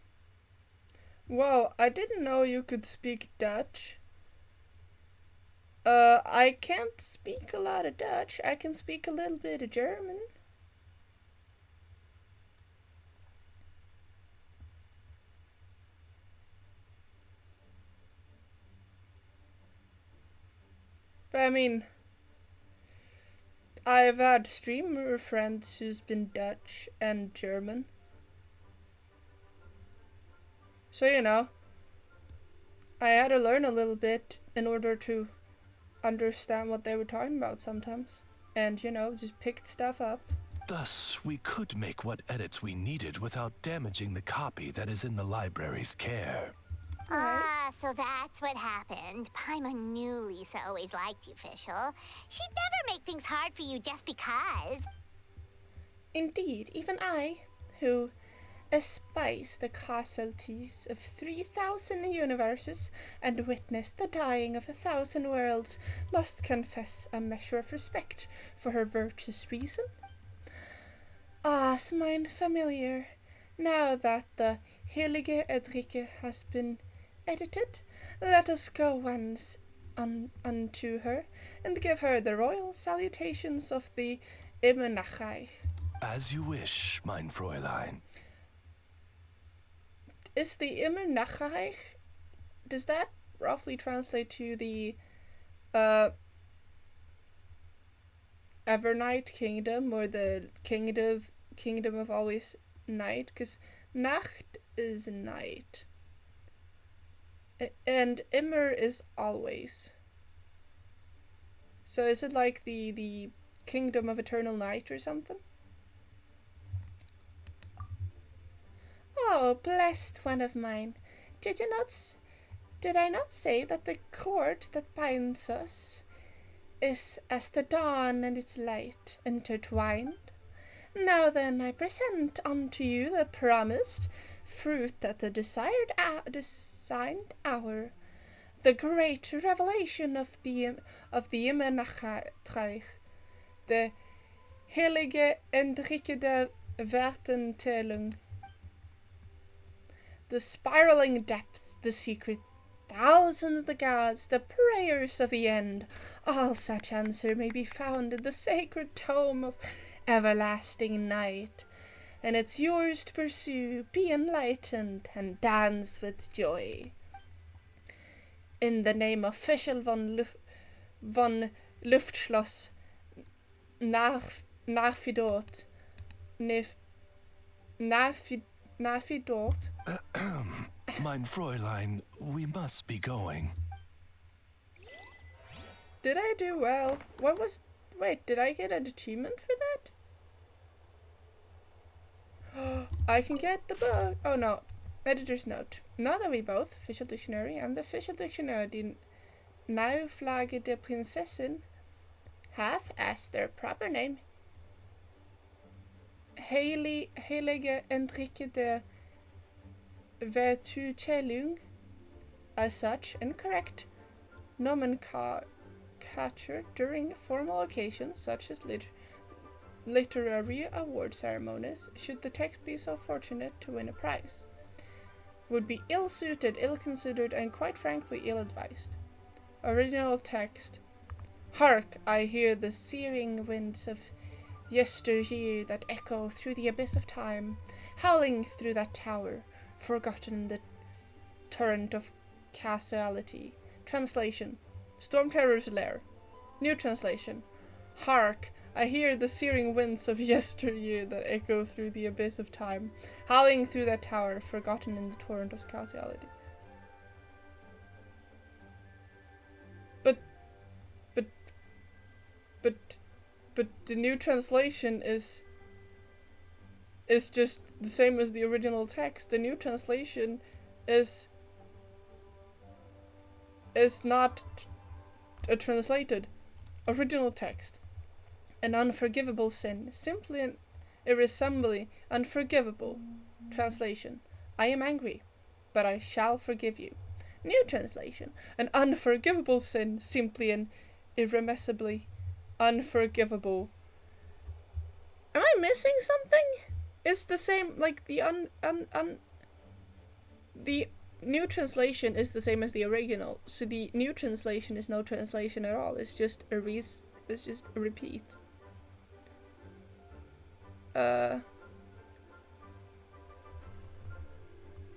Whoa, I didn't know you could speak Dutch. I can't speak a lot of Dutch. I can speak a little bit of German. But I mean, I've had streamer friends who's been Dutch and German. So, you know, I had to learn a little bit in order to understand what they were talking about sometimes. And, you know, just picked stuff up. Thus, we could make what edits we needed without damaging the copy that is in the library's care. Ah, so that's what happened. Paimon knew Lisa always liked you, Fischl. She'd never make things hard for you just because. Indeed, even I, who espies the casualties of 3,000 universes and witness the dying of 1,000 worlds, must confess a measure of respect for her virtuous reason. Mine familiar, now that the Heilige Edrike has been edited, let us go once unto her and give her the royal salutations of the Immenachai. As you wish, mein Fräulein. Is the Immenachai, does that roughly translate to the Evernight Kingdom, or the kingdom of always night? Because Nacht is night. And Immer is always. So is it like the kingdom of eternal night or something? Oh, blessed one of mine, did I not say that the cord that binds us is as the dawn and its light intertwined? Now then, I present unto you the promised fruit at the designed hour, the great revelation of the Immenachreich, the Heilige Enriquede Wertentelung, the spiraling depths, the secret thousands of the gods, the prayers of the end. All such answer may be found in the sacred tome of everlasting night, and it's yours to pursue, be enlightened, and dance with joy. In the name of Fischl von Luftschloss, Nachfidort, Nachfidort. Mein Fräulein, we must be going. Did I do well? Wait, did I get an achievement for that? I can get the book. Oh no, editor's note. Now that we both, Official Dictionary and the Official Dictionary, die Neuflage der Prinzessin, have as their proper name Heilige Enrique der Vertutelung, as such, incorrect nomenclature during formal occasions such as literary award ceremonies, should the text be so fortunate to win a prize, would be ill-suited, ill-considered, and quite frankly ill-advised. Original text. Hark, I hear the searing winds of yesteryear that echo through the abyss of time, howling through that tower, forgotten in the torrent of casuality. Translation. Storm Terror's Lair. New translation. Hark, I hear the searing winds of yesteryear that echo through the abyss of time, howling through that tower, forgotten in the torrent of causality. But the new translation is just the same as the original text. The new translation is not a translated original text. An unforgivable sin, simply and irresemblably unforgivable. Translation. I am angry, but I shall forgive you. New translation. An unforgivable sin, simply and irremediably unforgivable. Am I missing something? It's the same, like the the new translation is the same as the original, so the new translation is no translation at all. It's just a repeat.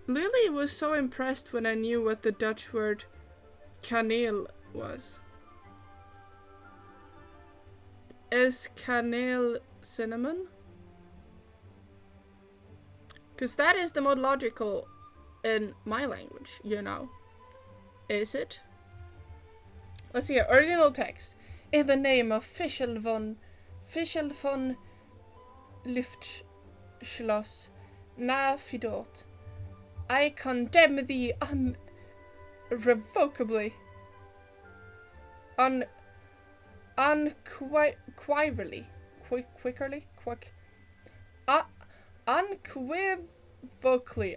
Lily was so impressed when I knew what the Dutch word kaneel was. Is kaneel cinnamon? Because that is the most logical in my language, you know. Is it? Let's see here. Original text. In the name of Fischl von Luftschloss Nafidort, I condemn thee unrevocably, unequivocally,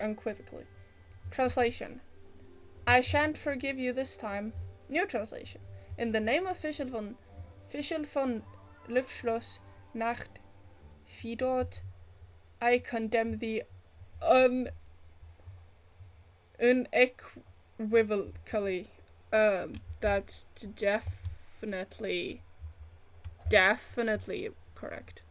unequivocally. Translation. I shan't forgive you this time. New translation. In the name of Fischl von Luftschloss Nacht Fidort, I condemn thee unequivocally. That's definitely correct.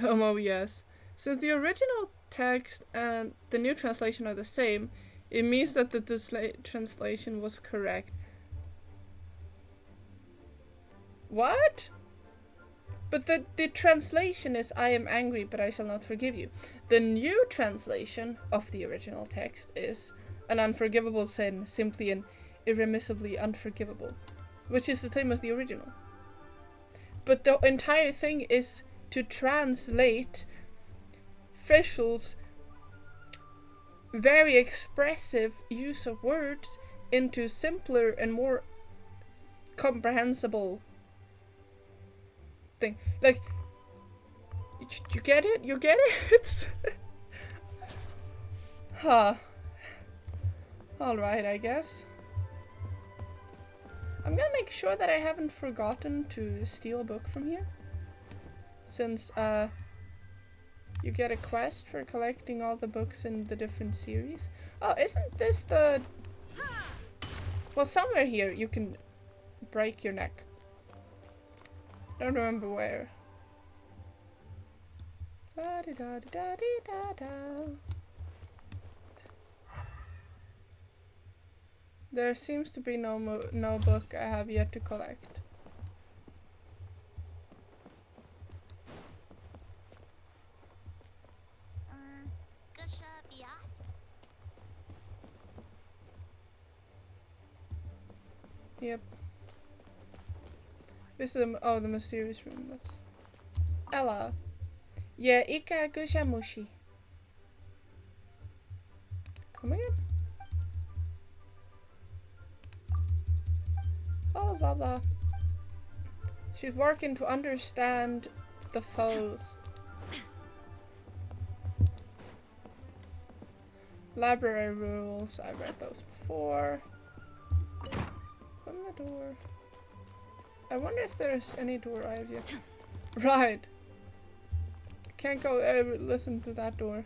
Oh yes. Since the original text and the new translation are the same, it means that the translation was correct. What? But the translation is I am angry, but I shall not forgive you. The new translation of the original text is an unforgivable sin, simply and irremissibly unforgivable, which is the same as the original. But the entire thing is to translate Fischl's very expressive use of words into simpler and more comprehensible thing. Like, you get it? You get it? It's huh. Alright, I guess. I'm gonna make sure that I haven't forgotten to steal a book from here. Since, you get a quest for collecting all the books in the different series. Oh, isn't this the... Well, somewhere here you can break your neck. Don't remember where. Da -da -da -da -da -da -da. There seems to be no book I have yet to collect. Yep. This is the mysterious room. That's Ella. Yeah, Ika Gushamushi. Come again? Oh, blah blah. She's working to understand the foes. Library rules. I've read those before. Open the door. I wonder if there's any door I have yet. Right. Can't go listen to that door.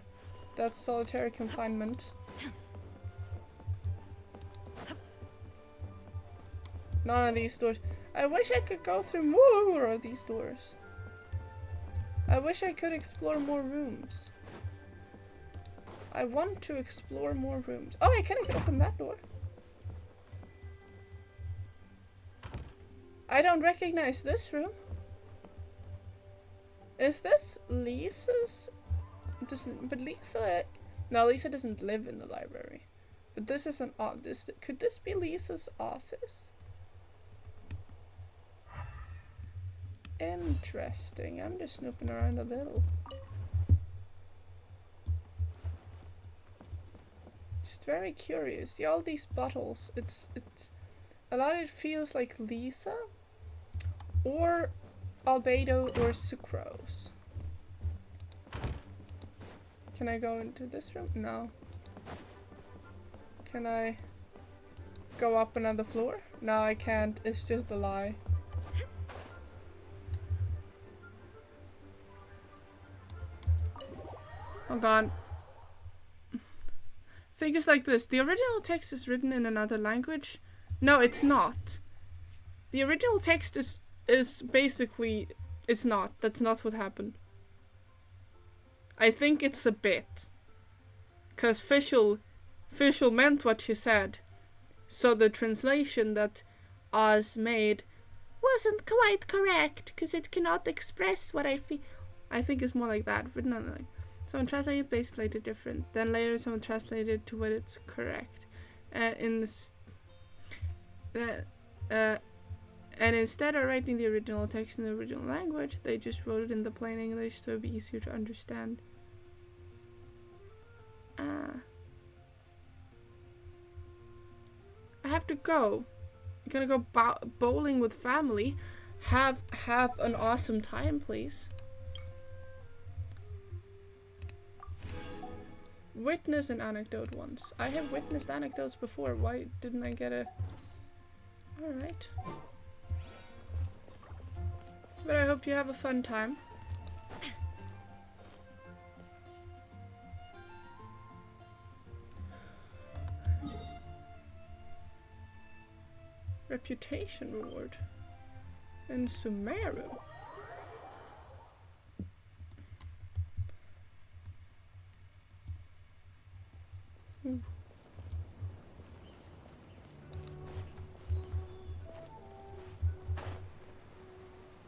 That's solitary confinement. None of these doors. I wish I could go through more of these doors. I wish I could explore more rooms. I want to explore more rooms. Oh, I can open that door. I don't recognize this room. Is this Lisa's? But Lisa... No, Lisa doesn't live in the library. But this is an... Could this be Lisa's office? Interesting. I'm just snooping around a little. Just very curious. See all these bottles. It's a lot of it feels like Lisa or albedo or sucrose. Can I go into this room? No. Can I go up another floor? No, I can't. It's just a lie. Oh god. Thing is like this. The original text is written in another language. No, it's not. The original text is basically... It's not. That's not what happened. I think it's a bit. Because Fischl meant what she said. So the translation that Oz made wasn't quite correct. Because it cannot express what I feel. I think it's more like that. Written on like... Someone translated base slightly different. Then later someone translated to what it's correct. And in this, and instead of writing the original text in the original language, they just wrote it in the plain English so it'd be easier to understand. I have to go. I'm gonna go bowling with family. Have an awesome time, please. Witness an anecdote once. I have witnessed anecdotes before. Why didn't I get a... Alright. But I hope you have a fun time. Reputation reward. In Sumeru.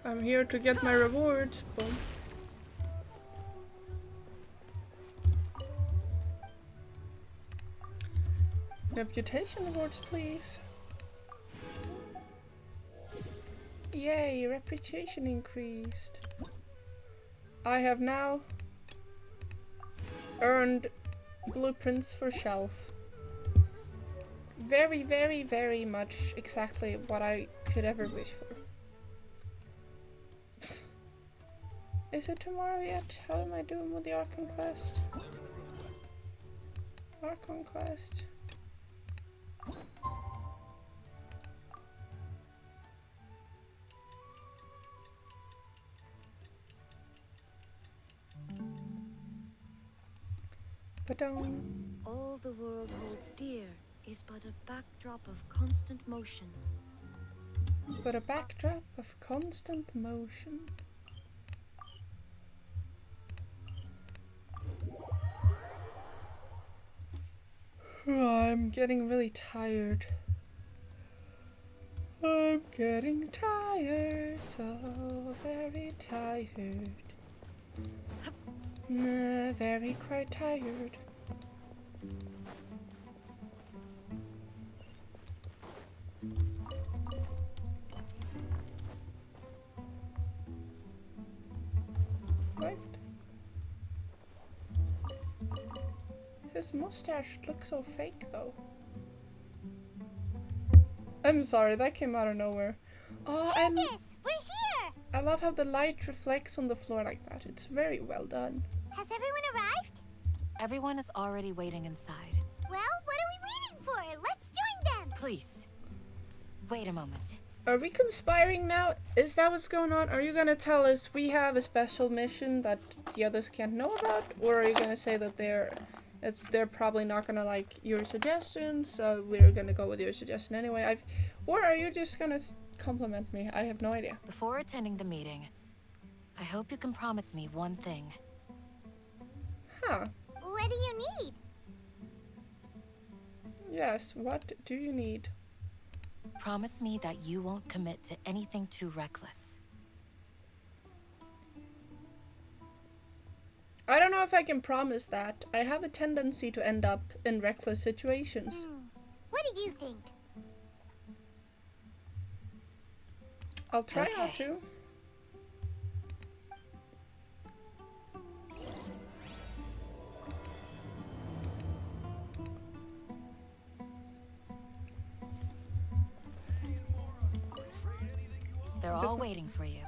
I'm here to get my rewards. Boom. Reputation rewards, please. Yay, reputation increased. I have now earned blueprints for shelf. Very, very, very much exactly what I could ever wish for. Is it tomorrow yet? How am I doing with the Archon quest? Archon quest. All the world holds dear is but a backdrop of constant motion. But a backdrop of constant motion. I'm getting really tired. I'm getting tired, so very tired. Very quite tired. Right. His mustache looks so fake though. I'm sorry, that came out of nowhere. Oh, We're here! I love how the light reflects on the floor like that. It's very well done. Has everyone arrived? Everyone is already waiting inside. Well, what are we waiting for? Let's join them! Please, wait a moment. Are we conspiring now? Is that what's going on? Are you gonna tell us we have a special mission that the others can't know about? Or are you gonna say that they're probably not gonna like your suggestions, so we're gonna go with your suggestion anyway? Or are you just gonna compliment me? I have no idea. Before attending the meeting, I hope you can promise me one thing. Huh. What do you need? Yes, what do you need? Promise me that you won't commit to anything too reckless. I don't know if I can promise that. I have a tendency to end up in reckless situations. What do you think? I'll try not to. They're all waiting for you.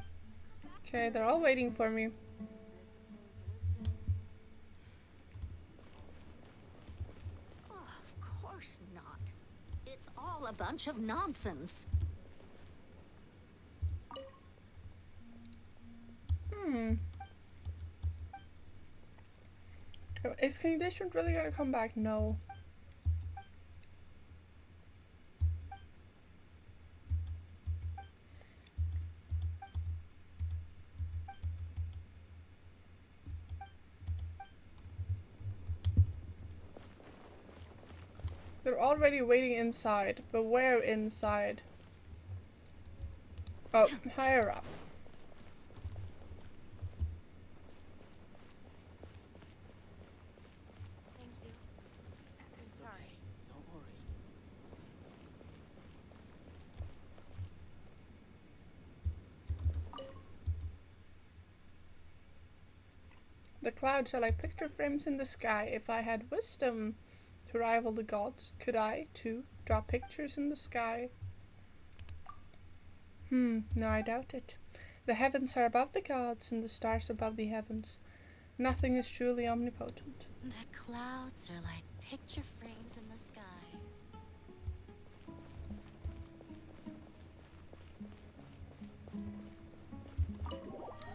Okay, they're all waiting for me. Oh, of course not. It's all a bunch of nonsense. Is condition really gonna come back? No. They're already waiting inside, but where inside? Oh, higher up. The clouds are like picture frames in the sky. If I had wisdom to rival the gods, could I, too, draw pictures in the sky? No, I doubt it. The heavens are above the gods and the stars above the heavens. Nothing is truly omnipotent. The clouds are like picture frames in the sky.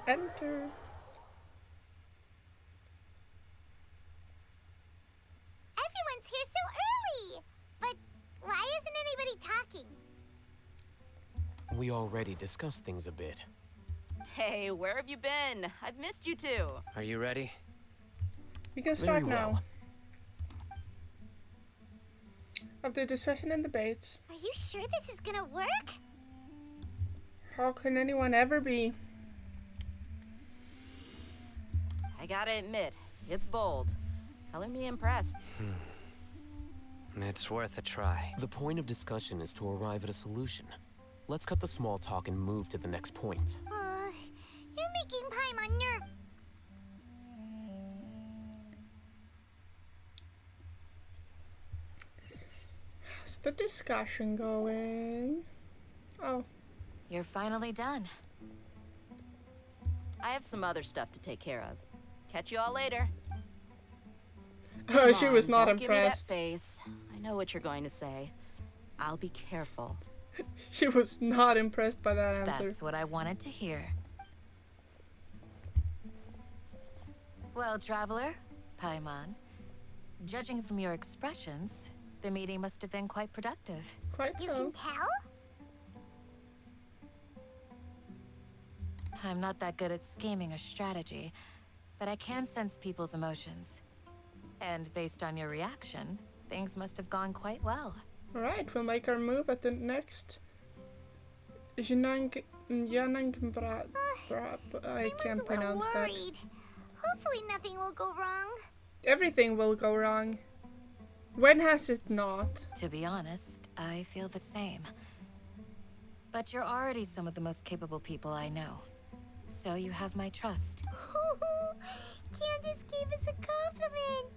Enter. Everyone's here so early! But why isn't anybody talking? We already discussed things a bit. Hey, where have you been? I've missed you too. Are you ready? We can start Very well. now. After discussion and debates, Are you sure this is gonna work? how can anyone ever be? I gotta admit, it's bold. Color me impressed. It's worth a try. The point of discussion is to arrive at a solution. Let's cut the small talk and move to the next point. You're making Paimon nervous. How's the discussion going? Oh. You're finally done. I have some other stuff to take care of. Catch you all later. She was not don't impressed. Give me that face. I know what you're going to say. I'll be careful. She was not impressed by that answer. That's what I wanted to hear. Well, traveler, Paimon, judging from your expressions, the meeting must have been quite productive. Quite You so. can tell? I'm not that good at scheming or strategy, but I can sense people's emotions. And based on your reaction, things must have gone quite well. Alright, we'll make our move at the next I can't pronounce that. Worried. Hopefully nothing will go wrong. Everything will go wrong. When has it not? To be honest, I feel the same. But you're already some of the most capable people I know. So you have my trust. Candace gave us a compliment.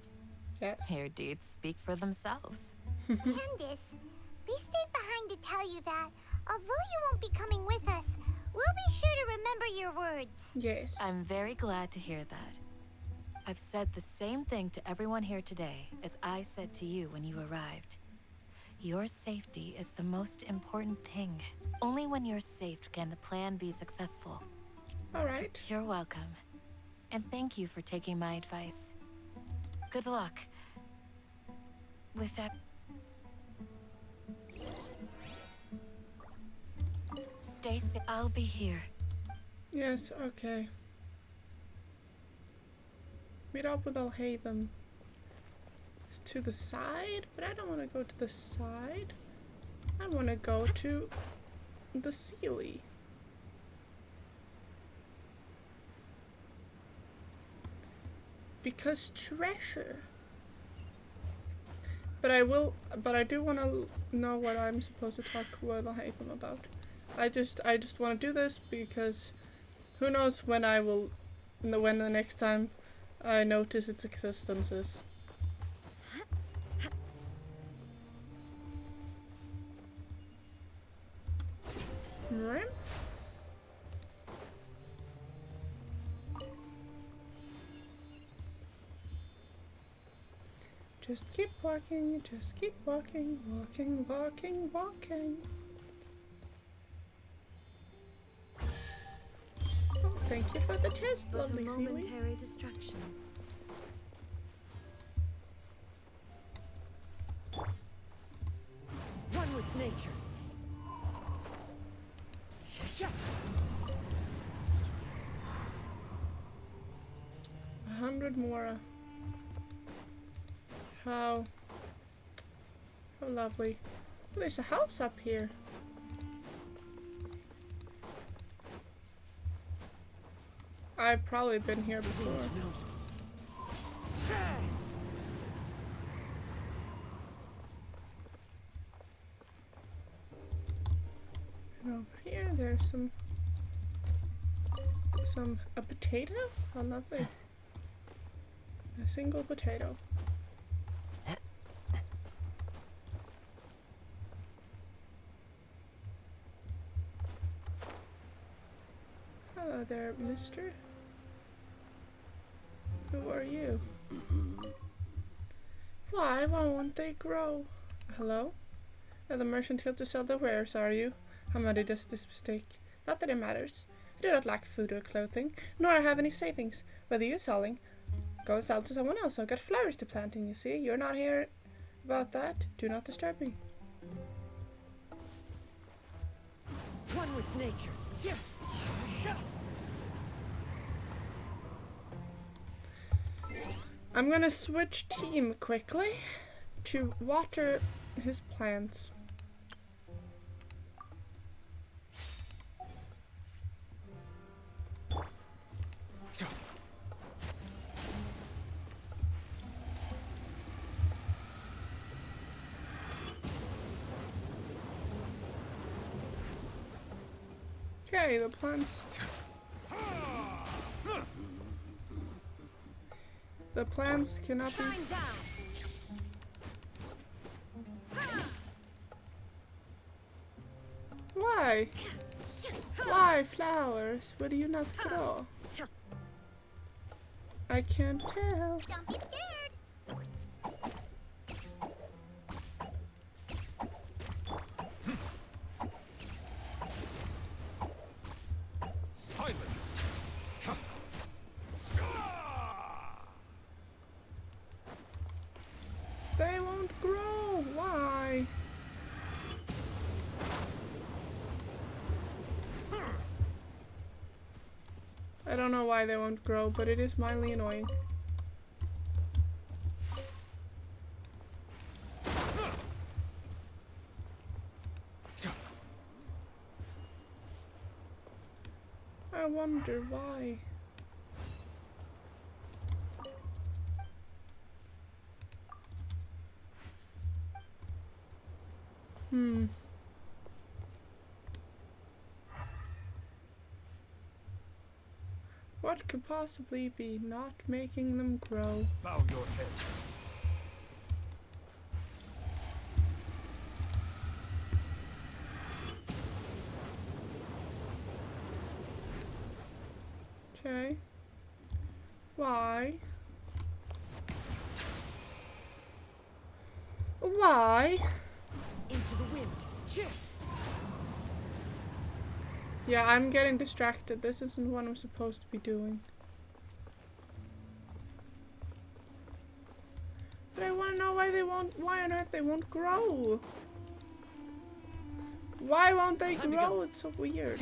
Yes. Your deeds speak for themselves. Candace, we stayed behind to tell you that, although you won't be coming with us, we'll be sure to remember your words. Yes. I'm very glad to hear that. I've said the same thing to everyone here today as I said to you when you arrived. Your safety is the most important thing. Only when you're safe can the plan be successful. Alright. So you're welcome. And thank you for taking my advice. Good luck. With that... Stay safe. I'll be here. Yes, okay. Meet up with Alhaitham. To the side? But I don't want to go to the side. I want to go to the Sealy. Because treasure. But I do want to know what I'm supposed to talk with Alhaitham about. I just want to do this because who knows when the next time I notice its existence is. Right? Just keep walking, walking, walking, walking. Oh, thank you for the test, But a lovely Sealy. momentary distraction. One with nature. 100 more. How lovely. Oh, there's a house up here. I've probably been here before. And over here, there's a potato. How lovely. A single potato. Hello there, mister. Who are you? Why won't they grow? Hello? At the merchant here to sell the wares, are you? How many does this mistake? Not that it matters. I do not lack food or clothing, nor I have any savings. Whether you're selling, go and sell to someone else. I've got flowers to plant, and you see, you're not here about that. Do not disturb me. One with nature. I'm gonna switch team quickly to water his plants. Okay, the plants. The plants cannot be. Why? Why flowers? Would you not grow? I can't tell. Don't be scared. Silence. They won't grow. Why? I don't know why they won't grow, but it is mildly annoying. I wonder why. What could possibly be not making them grow? Bow your head. Okay. Why? Why? Into the wind. Yeah, I'm getting distracted. This isn't what I'm supposed to be doing. But I want to know why they won't. Why on earth they won't grow? Why won't they grow? It's so weird.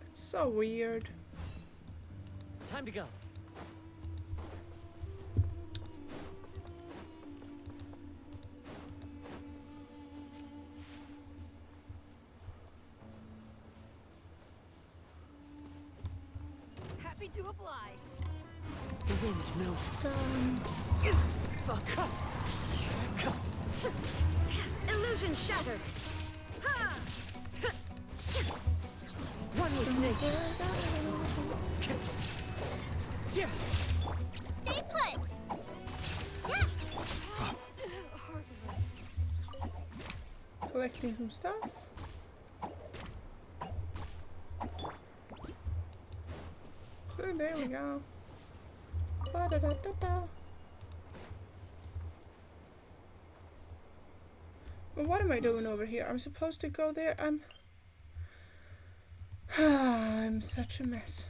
It's so weird. Time to go. Happy to oblige. The wind knows. Fuck. Illusion shattered. One with nature. Stay put. Collecting some stuff. So there we go. Ba-da-da-da-da. Well, what am I doing over here? I'm supposed to go there. I'm such a mess.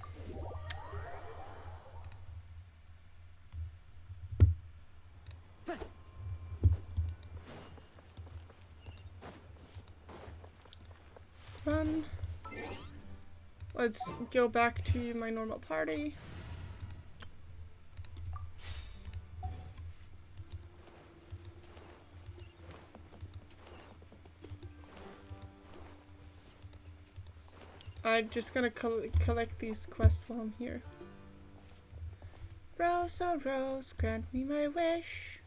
Run. Let's go back to my normal party. I'm just gonna collect these quests while I'm here. Rose, oh rose, grant me my wish.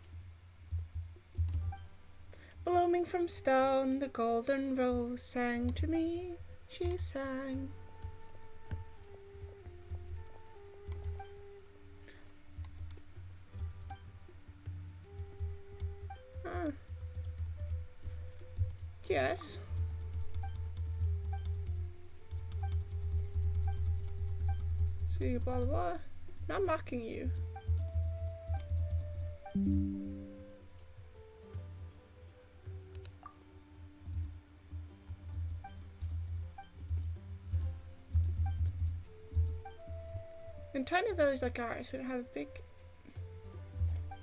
Bloom Blooming from stone, the golden rose sang to me. She sang. Ah. Yes. See, blah blah blah. Not mocking you. In tiny villages like ours, we don't have a big... I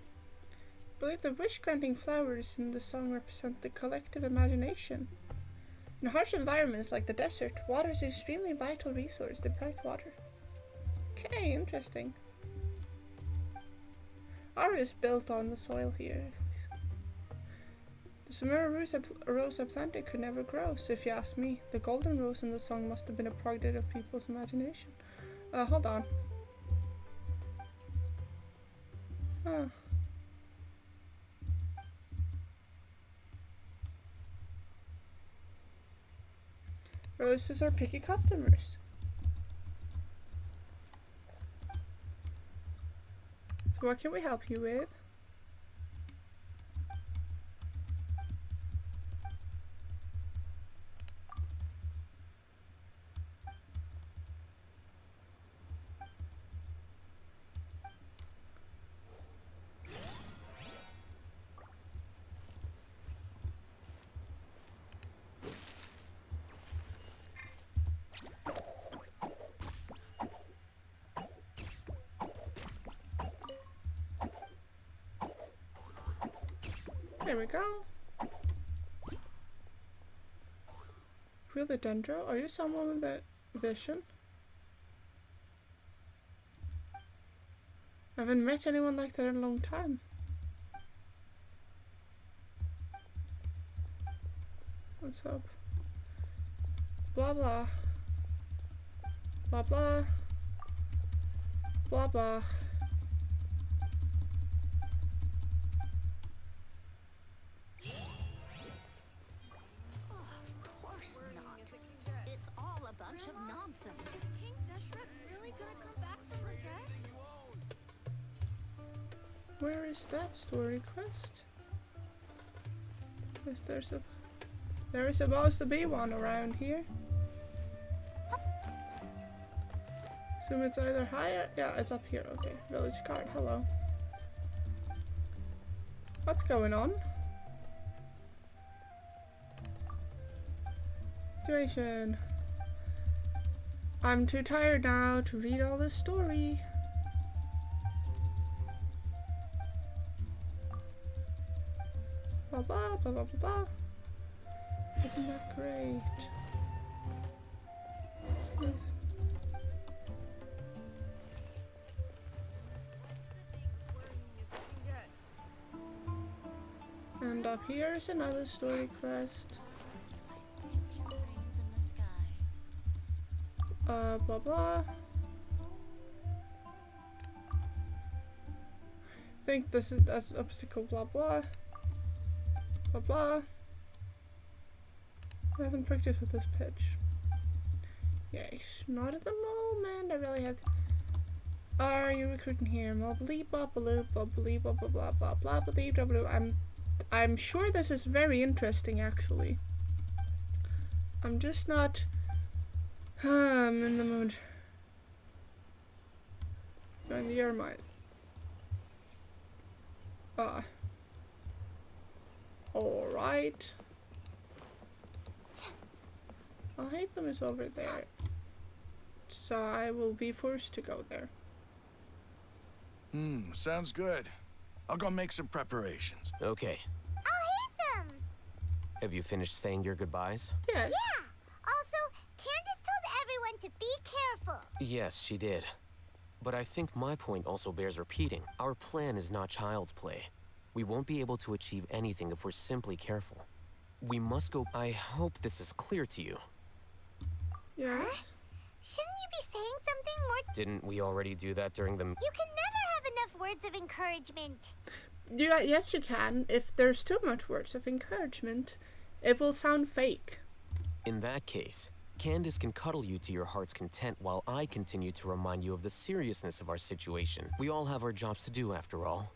believe the wish-granting flowers in the song represent the collective imagination. In harsh environments like the desert, water is an extremely vital resource, the bright water. Okay, interesting. Ours is built on the soil here. The Sumeru rosa planted could never grow, so if you ask me, the golden rose in the song must have been a product of people's imagination. Hold on. Huh. Roses are picky customers. So what can we help you with? There we go. Really, Dendro? Are you someone with a vision? I haven't met anyone like that in a long time. What's up? Blah blah. Blah blah. Blah blah. Of nonsense. Is King Deshret really gonna come back from the dead? Where is that story quest? There is supposed to be one around here. Assume it's either higher. Yeah, it's up here. Okay, village card. Hello. What's going on? Situation. I'm too tired now to read all this story. Blah blah blah blah blah blah. Isn't that great? And up here is another story quest. Blah blah. I think that's obstacle blah blah. Blah blah. I haven't practiced with this pitch. Yes, not at the moment. I really have. Are you recruiting here? Mobbly bobbaloo, bobbly blah blah blah blah blah blah blah blah. I'm sure this is very interesting actually. I'm just not. I'm in the mood. And you're mine. Alright. I'll hate them is over there. So I will be forced to go there. Sounds good. I'll go make some preparations. Okay. I'll hate them! Have you finished saying your goodbyes? Yes. Yeah! Also, Candace told everyone to be careful. Yes, she did. But I think my point also bears repeating. Our plan is not child's play. We won't be able to achieve anything if we're simply careful. We must go. I hope this is clear to you. Yes. Huh? Shouldn't you be saying something more? Didn't we already do that during the... You can never have enough words of encouragement. Yes, you can. If there's too much words of encouragement, it will sound fake. In that case, Candace can cuddle you to your heart's content while I continue to remind you of the seriousness of our situation. We all have our jobs to do, after all.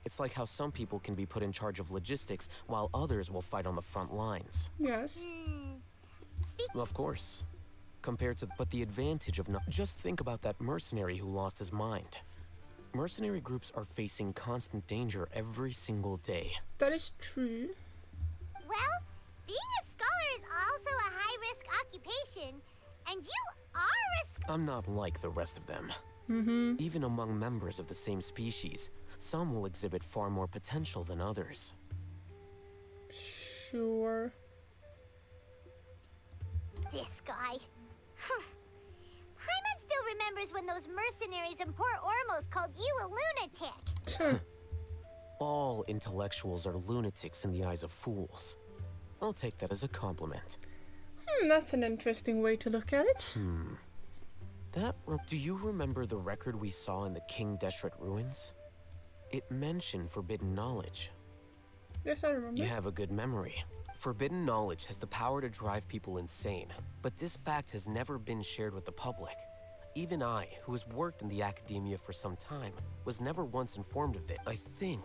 It's like how some people can be put in charge of logistics while others will fight on the front lines. Yes. Of course. But the advantage of not... Just think about that mercenary who lost his mind. Mercenary groups are facing constant danger every single day. That is true. Well, being a scholar is also a high-risk occupation, and you are I'm not like the rest of them. Even among members of the same species, some will exhibit far more potential than others. Sure. This guy. Paimon still remembers when those mercenaries in Port Ormos called you a lunatic. All intellectuals are lunatics in the eyes of fools. I'll take that as a compliment. That's an interesting way to look at it. Do you remember the record we saw in the King Deshret ruins? It mentioned forbidden knowledge. Yes, I remember. You have a good memory. Forbidden knowledge has the power to drive people insane, but this fact has never been shared with the public. Even I, who has worked in the academia for some time, was never once informed of it. I think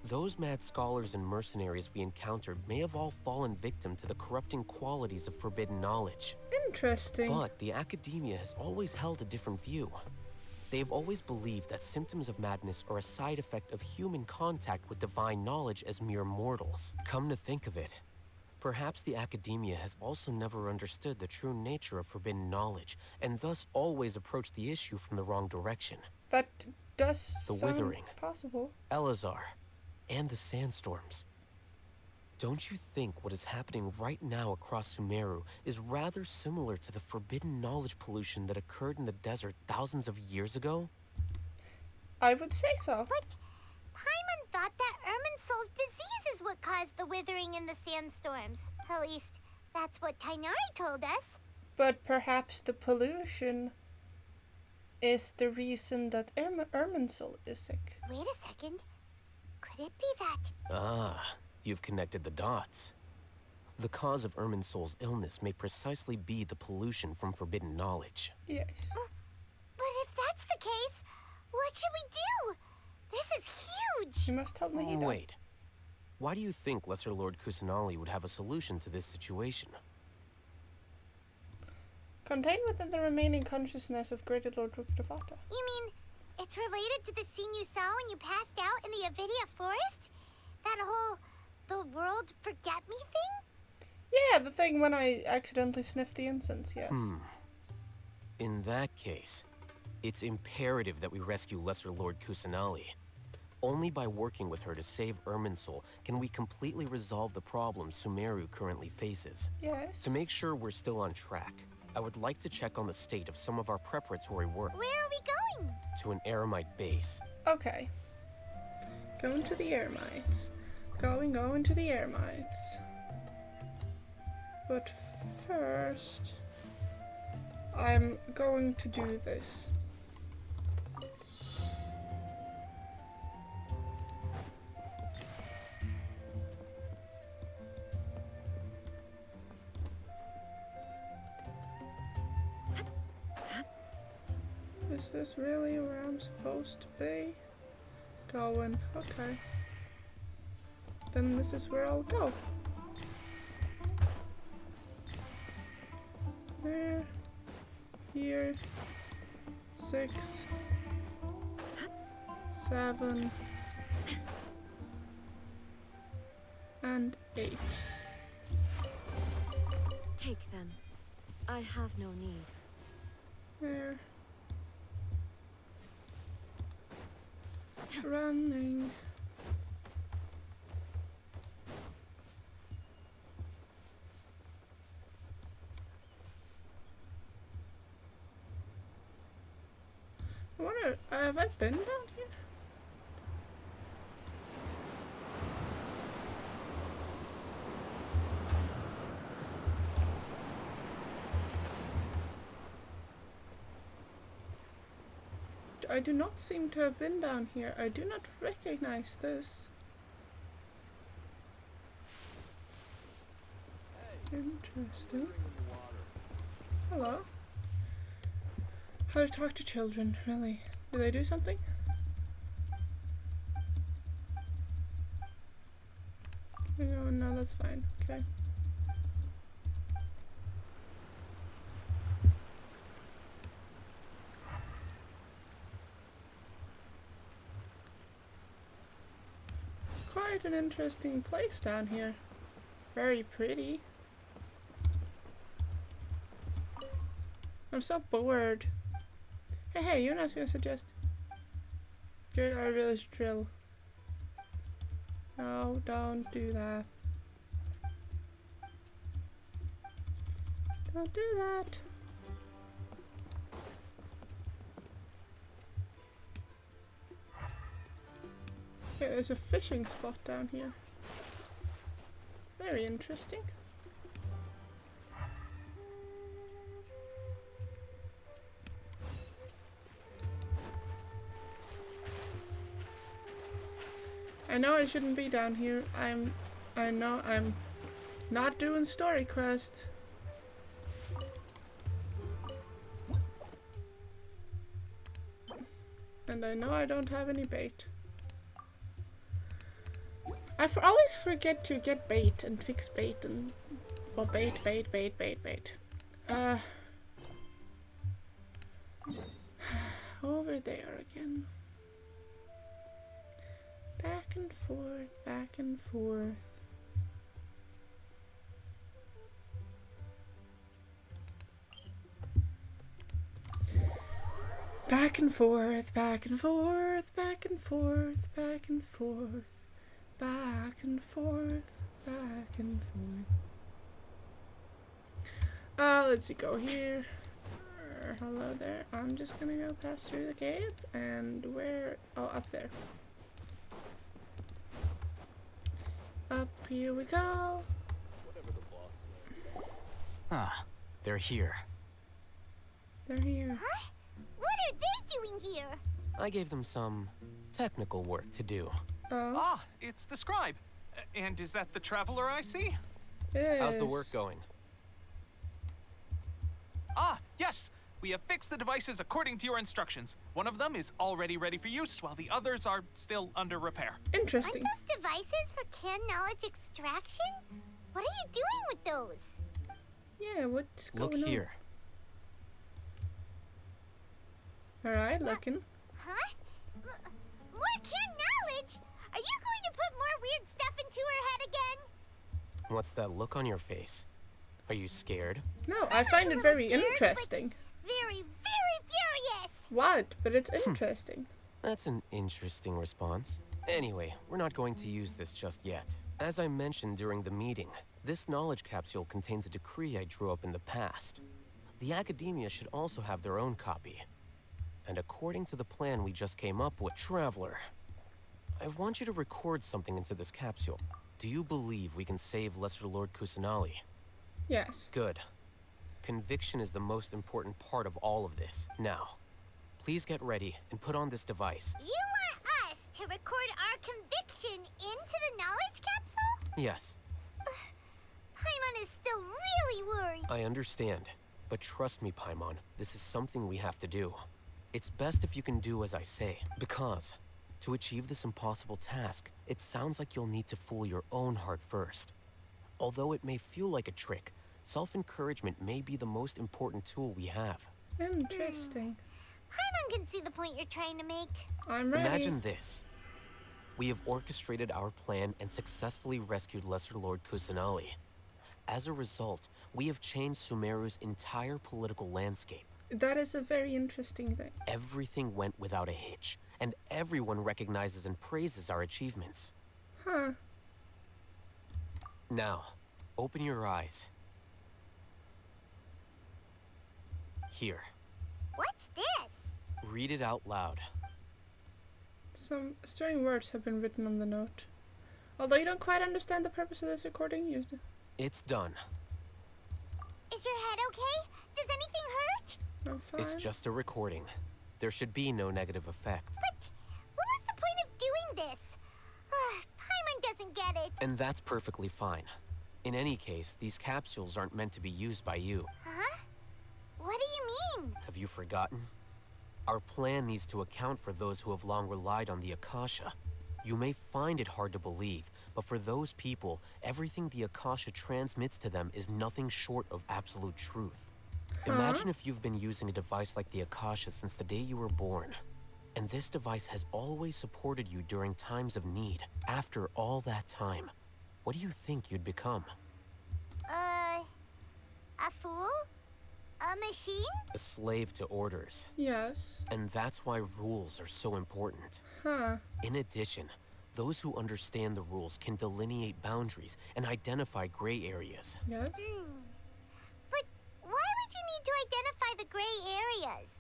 those mad scholars and mercenaries we encountered may have all fallen victim to the corrupting qualities of forbidden knowledge. Interesting. But the academia has always held a different view. They've always believed that symptoms of madness are a side effect of human contact with divine knowledge as mere mortals. Come to think of it, perhaps the academia has also never understood the true nature of forbidden knowledge, and thus always approached the issue from the wrong direction. That does the sound Withering, possible. Elazar, and the sandstorms. Don't you think what is happening right now across Sumeru is rather similar to the forbidden knowledge pollution that occurred in the desert thousands of years ago? I would say so. But Paimon thought that Irminsul's disease is what caused the withering and the sandstorms. At least, that's what Tainari told us. But perhaps the pollution is the reason that Irminsul is sick. Wait a second. Could it be that? Ah, you've connected the dots. The cause of Irminsul's illness may precisely be the pollution from forbidden knowledge. Yes. But if that's the case, what should we do? This is huge! You must tell me. Wait. Why do you think Lesser Lord Kusanali would have a solution to this situation? Contained within the remaining consciousness of Greater Lord Rukadavata. You mean it's related to the scene you saw when you passed out in the Avidia Forest? That whole the world forget me thing? Yeah, the thing when I accidentally sniffed the incense, yes. In that case, it's imperative that we rescue Lesser Lord Kusanali. Only by working with her to save Irminsul can we completely resolve the problems Sumeru currently faces. Yes. To make sure we're still on track, I would like to check on the state of some of our preparatory work. Where are we going? To an Eremite base. Okay. Going to the Eremites. Going to the Eremites. But first, I'm going to do this. Is this really where I'm supposed to be? Going, okay. Then this is where I'll go. There, here, 6, 7, and 8. Take them. I have no need. There. Running. I wonder, have I been down here? I do not seem to have been down here. I do not recognize this. Interesting. Hello. How to talk to children, really? Do they do something? Oh, no, that's fine. Okay. It's quite an interesting place down here. Very pretty. I'm so bored. Hey, you're not gonna suggest. Dude, I really should drill. No, don't do that. Don't do that. Okay, there's a fishing spot down here. Very interesting. I know I shouldn't be down here. I know I'm not doing story quest. And I know I don't have any bait. I always forget to get bait and fix bait and... Well, bait. Over there again. Back and forth, back and forth. Back and forth, back and forth, back and forth, back and forth, back and forth, back and forth. Let's see, go here. Hello there. I'm just gonna go pass through the gate and where? Oh, up there. Up here we go. Ah, they're here. They're here. Huh? What are they doing here? I gave them some technical work to do. Ah, it's the scribe. And is that the traveler I see? Yes. How's the work going? Ah, yes. We have fixed the devices according to your instructions. One of them is already ready for use, while the others are still under repair. Interesting. Aren't those devices for can knowledge extraction? What are you doing with those? Yeah, what's going on? Look here. Alright, looking. Huh? More can knowledge? Are you going to put more weird stuff into her head again? What's that look on your face? Are you scared? No, I find it very interesting. Very, very furious! What? But it's interesting. That's an interesting response. Anyway, we're not going to use this just yet. As I mentioned during the meeting, this knowledge capsule contains a decree I drew up in the past. The academia should also have their own copy. And according to the plan we just came up with, Traveler, I want you to record something into this capsule. Do you believe we can save Lesser Lord Kusanali? Yes. Good. Conviction is the most important part of all of this. Now, please get ready and put on this device. You want us to record our conviction into the knowledge capsule? Yes. Paimon is still really worried. I understand. But trust me, Paimon, this is something we have to do. It's best if you can do as I say, because to achieve this impossible task, it sounds like you'll need to fool your own heart first. Although it may feel like a trick, self-encouragement may be the most important tool we have. Interesting. Paimon can see the point you're trying to make. I'm ready. Imagine this. We have orchestrated our plan and successfully rescued Lesser Lord Kusanali. As a result, we have changed Sumeru's entire political landscape. That is a very interesting thing. Everything went without a hitch, and everyone recognizes and praises our achievements. Huh. Now, open your eyes. Here. What's this? Read it out loud. Some stirring words have been written on the note. Although you don't quite understand the purpose of this recording, use it. It's done. Is your head okay? Does anything hurt? I'm fine. It's just a recording. There should be no negative effect. But what was the point of doing this? Paimon doesn't get it. And that's perfectly fine. In any case, these capsules aren't meant to be used by you. Huh? What do you mean? Have you forgotten? Our plan needs to account for those who have long relied on the Akasha. You may find it hard to believe, but for those people, everything the Akasha transmits to them is nothing short of absolute truth. Imagine if you've been using a device like the Akasha since the day you were born. And this device has always supported you during times of need. After all that time, what do you think you'd become? A fool? A machine? A slave to orders. Yes. And that's why rules are so important. Huh. In addition, those who understand the rules can delineate boundaries and identify gray areas. Yes. But why would you need to identify the gray areas?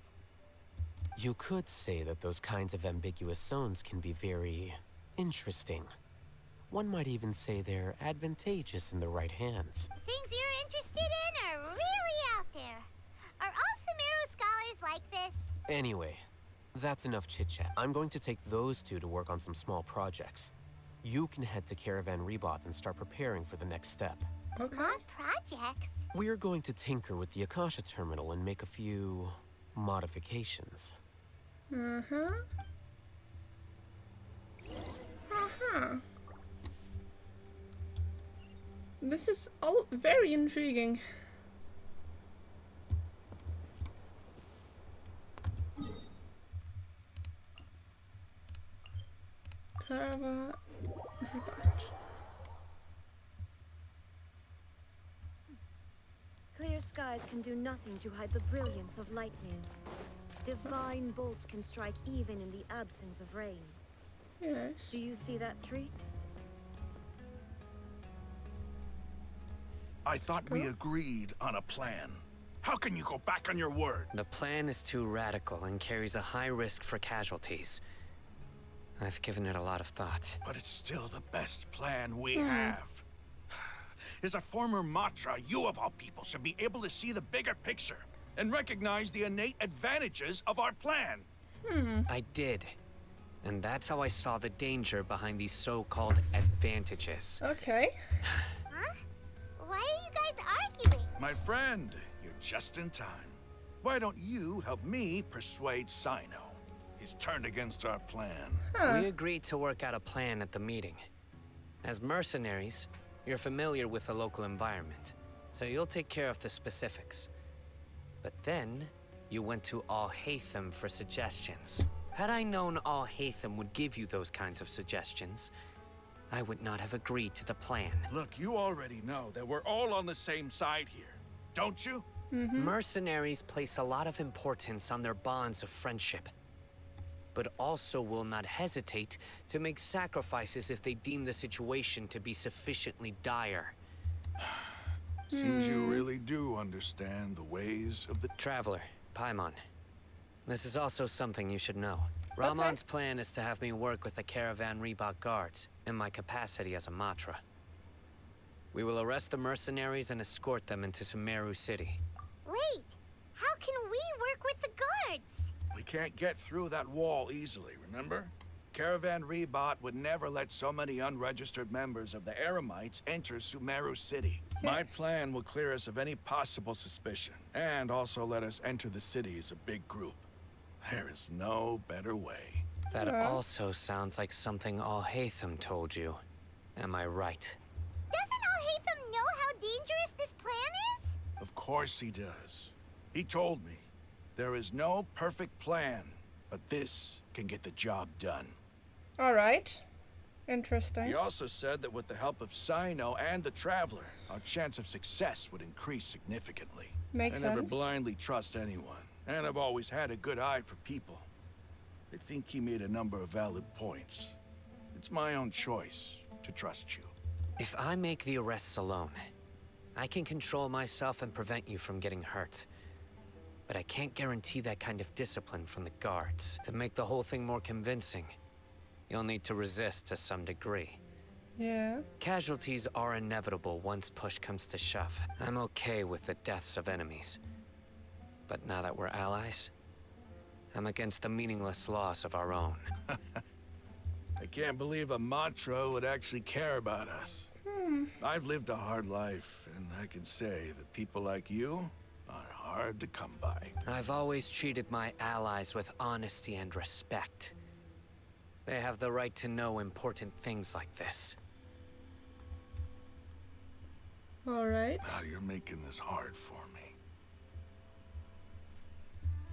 You could say that those kinds of ambiguous zones can be very interesting. One might even say they're advantageous in the right hands. Things you're interested in are really out there. Are all Sumeru scholars like this? Anyway, that's enough chit-chat. I'm going to take those two to work on some small projects. You can head to Caravan Rebot and start preparing for the next step. Okay. Small projects? We're going to tinker with the Akasha terminal and make a few modifications. Uh-huh. Uh-huh. This is all very intriguing. Caravan Rebot. Clear skies can do nothing to hide the brilliance of lightning. Divine bolts can strike even in the absence of rain. Yes. Do you see that tree? I thought we agreed on a plan. How can you go back on your word? The plan is too radical and carries a high risk for casualties. I've given it a lot of thought. But it's still the best plan we have. As a former Matra, you of all people should be able to see the bigger picture and recognize the innate advantages of our plan. I did. And that's how I saw the danger behind these so-called advantages. Okay. Huh? Why are you guys arguing? My friend, you're just in time. Why don't you help me persuade Sino? He's turned against our plan. We agreed to work out a plan at the meeting. As mercenaries, you're familiar with the local environment, so you'll take care of the specifics. But then, you went to Al-Haytham for suggestions. Had I known Al-Haytham would give you those kinds of suggestions, I would not have agreed to the plan. Look, you already know that we're all on the same side here, don't you? Mercenaries place a lot of importance on their bonds of friendship, but also will not hesitate to make sacrifices if they deem the situation to be sufficiently dire. Seems you really do understand the ways of the Traveler, Paimon. This is also something you should know. Ramon's plan is to have me work with the Caravan Rebot guards in my capacity as a Matra. We will arrest the mercenaries and escort them into Sumeru City. Wait, how can we work with the guards? We can't get through that wall easily, remember? Caravan Rebot would never let so many unregistered members of the Eremites enter Sumeru City. My plan will clear us of any possible suspicion, and also let us enter the city as a big group. There is no better way. That also sounds like something Al-Haytham told you. Am I right? Doesn't Al-Haytham know how dangerous this plan is? Of course he does. He told me, there is no perfect plan, but this can get the job done. Alright. Interesting. He also said that with the help of Sino and the Traveler, our chance of success would increase significantly. Makes I never sense. blindly trust anyone, and I've always had a good eye for people. I think he made a number of valid points. It's my own choice to trust you. If I make the arrests alone, I can control myself and prevent you from getting hurt. But I can't guarantee that kind of discipline from the guards. To make the whole thing more convincing, you'll need to resist to some degree. Yeah. Casualties are inevitable once push comes to shove. I'm okay with the deaths of enemies. But now that we're allies, I'm against the meaningless laws of our own. I can't believe a mantra would actually care about us. I've lived a hard life, and I can say that people like you are hard to come by. I've always treated my allies with honesty and respect. They have the right to know important things like this. All right. Now you're making this hard for me.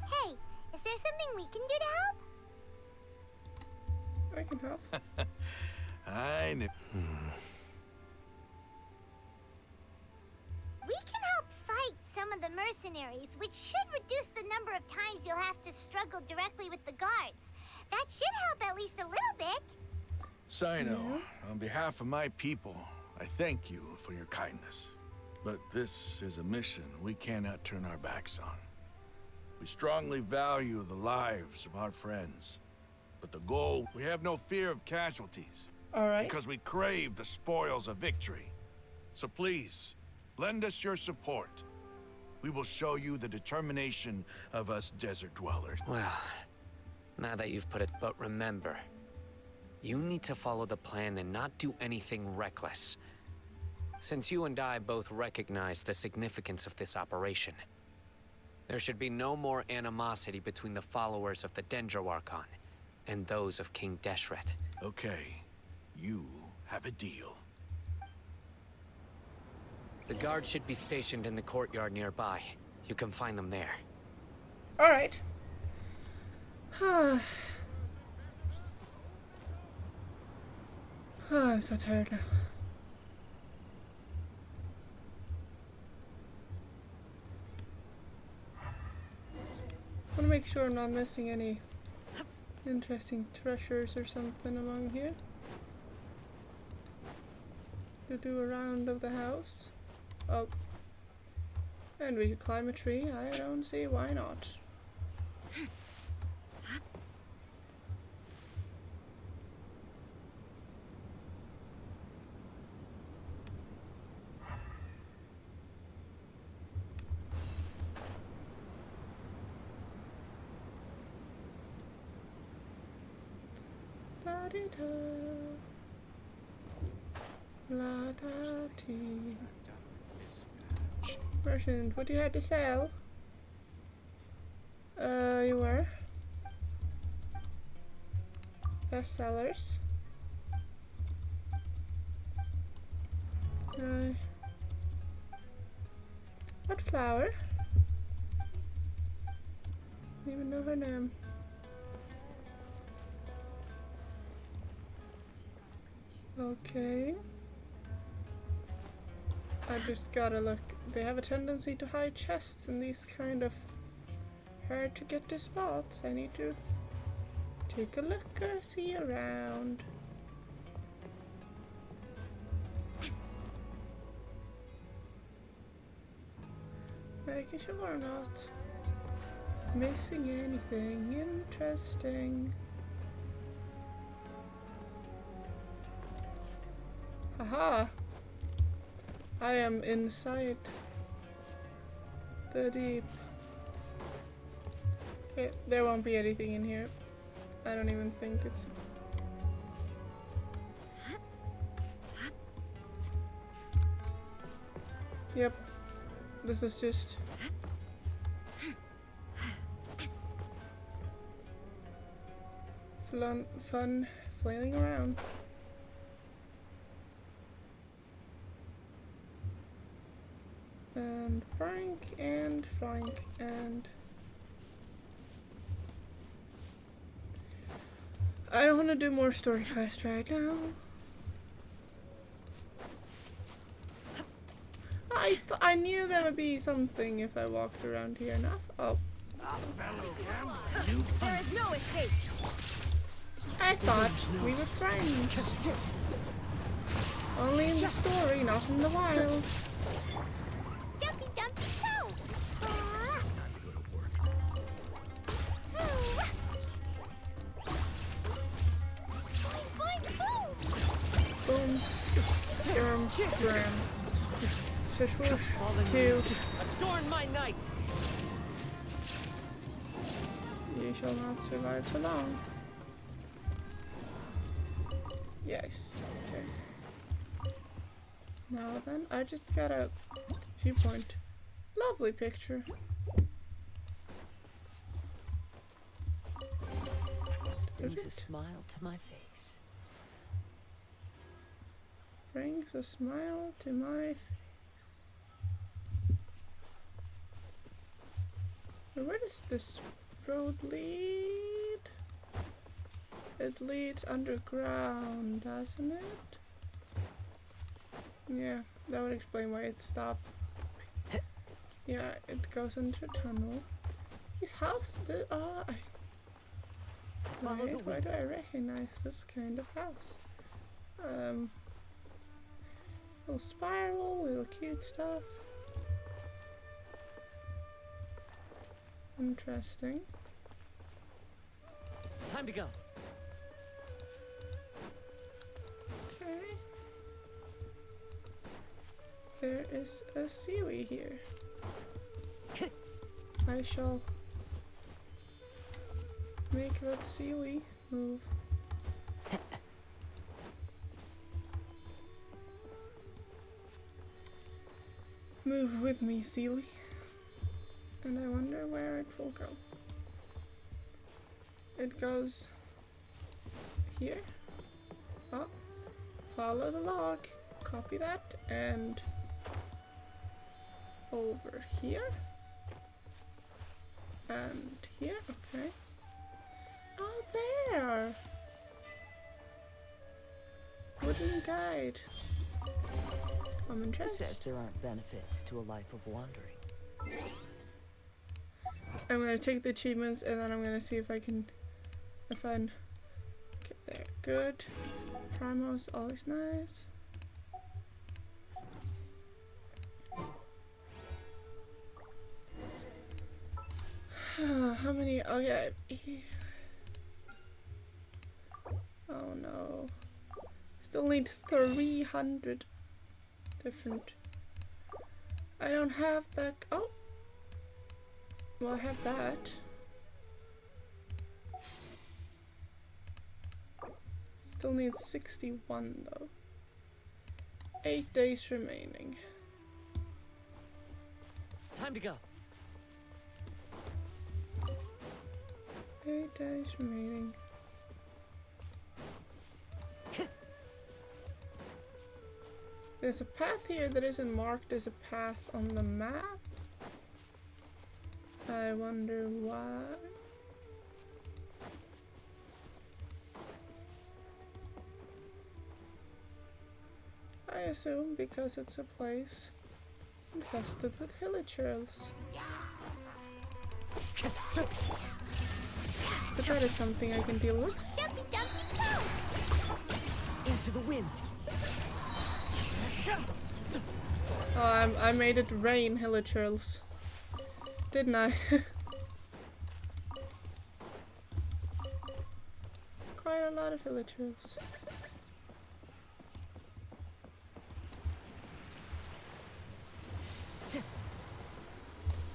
Hey, is there something we can do to help? I can help. I knew. We can help fight some of the mercenaries, which should reduce the number of times you'll have to struggle directly with the guards. That should help at least a little bit. Sino, on behalf of my people, I thank you for your kindness. But this is a mission we cannot turn our backs on. We strongly value the lives of our friends. But the goal, we have no fear of casualties. All right. Because we crave the spoils of victory. So please, lend us your support. We will show you the determination of us desert dwellers. Well, now that you've put it, but remember, you need to follow the plan and not do anything reckless. Since you and I both recognize the significance of this operation, there should be no more animosity between the followers of the Dendro Archon and those of King Deshret. Okay, you have a deal. The guards should be stationed in the courtyard nearby. You can find them there. All right. I'm so tired now. I want to make sure I'm not missing any interesting treasures or something along here. To do a round of the house. Oh. And we could climb a tree. I don't see why not. Da-di-da. La-da-dee. Merchant, what do you have to sell? You were? Best sellers. What flower? Don't even know her name. Okay. I just gotta look. They have a tendency to hide chests in these kind of hard to get to spots. I need to take a look or see around. Making sure I'm not missing anything interesting. Haha! I am inside the deep. Okay, there won't be anything in here. I don't even think it's... Yep. This is just... fun flailing around. And Frank and I don't want to do more story quest right now. I knew there would be something if I walked around here enough. Oh. There is no escape. I thought we were friends. Only in the story, not in the wild. Dumpy dumpy go! Boom. Gram. Swoosh. Kill. Adorn my night. You shall not survive so long. Yes, okay. Now then, I just got a viewpoint. Lovely picture. Brings a smile to my face. Brings a smile to my face. Where does this road lead? It leads underground, doesn't it? Yeah, that would explain why it stopped. Yeah, it goes into a tunnel. His house, why do I recognize this kind of house? Little spiral, little cute stuff. Interesting. Time to go. Okay. There is a Sealy here. I shall make that Sealy move. Move with me, Sealy. And I wonder where it will go. It goes here. Oh, follow the log. Copy that. And over here. And here, okay. Oh, there! Wooden guide. Common chest. Who says there aren't benefits to a life of wandering? I'm gonna take the achievements and then I'm gonna see if I can okay, there, good. Primo's always nice. How many? Okay. Oh no. Still need 300 different. I don't have that. Oh. Well, I have that. Still need 61 though. 8 days remaining. Time to go. 8 days remaining. There's a path here that isn't marked as a path on the map. I wonder why. I assume because it's a place infested with hilichurls. But that is something I can deal with. Into the wind. Oh, I made it rain hilichurls. Didn't I? Quite a lot of hilichurls.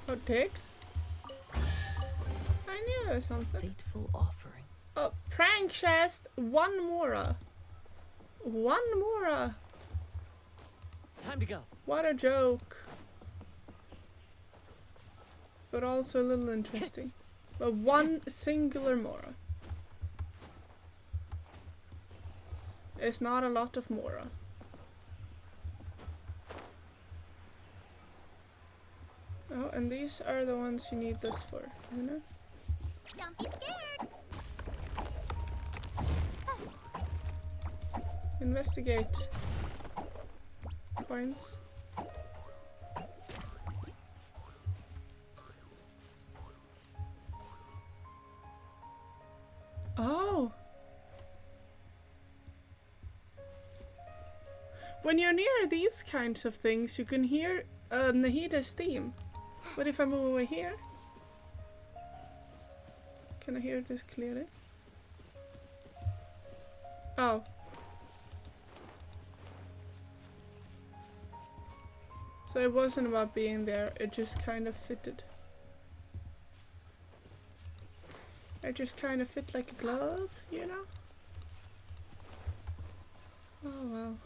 Oh, dig? I knew there was something. Fateful offering. Oh, prank chest. 1 Mora. 1 Mora. Time to go. What a joke. But also a little interesting. But 1 singular Mora. It's not a lot of Mora. Oh, and these are the ones you need this for, isn't it? Don't be scared. Investigate. Coins. Oh! When you're near these kinds of things, you can hear Nahida's theme. But if I move over here, can I hear this clearly? Oh. So it wasn't about being there, it just kind of fitted. I just kind of fit like a glove, you know? Oh well.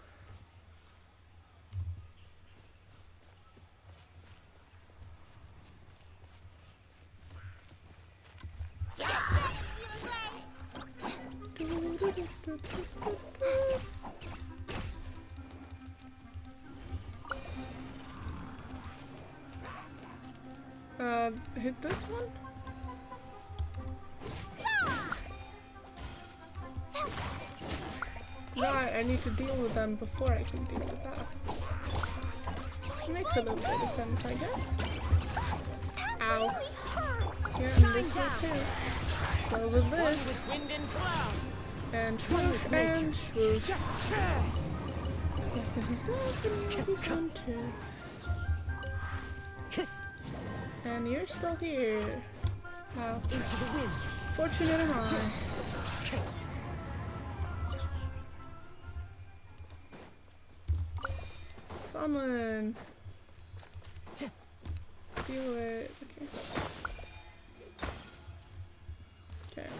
Hit this one? Right, I need to deal with them before I can deal with that. Makes a little bit of sense, I guess. Ow. Yeah, and this one too. So with this. And swoosh and swoosh. And you're still here. Wow. Into the wind. Fortunate am I. Summon. Deal it. Okay. Okay.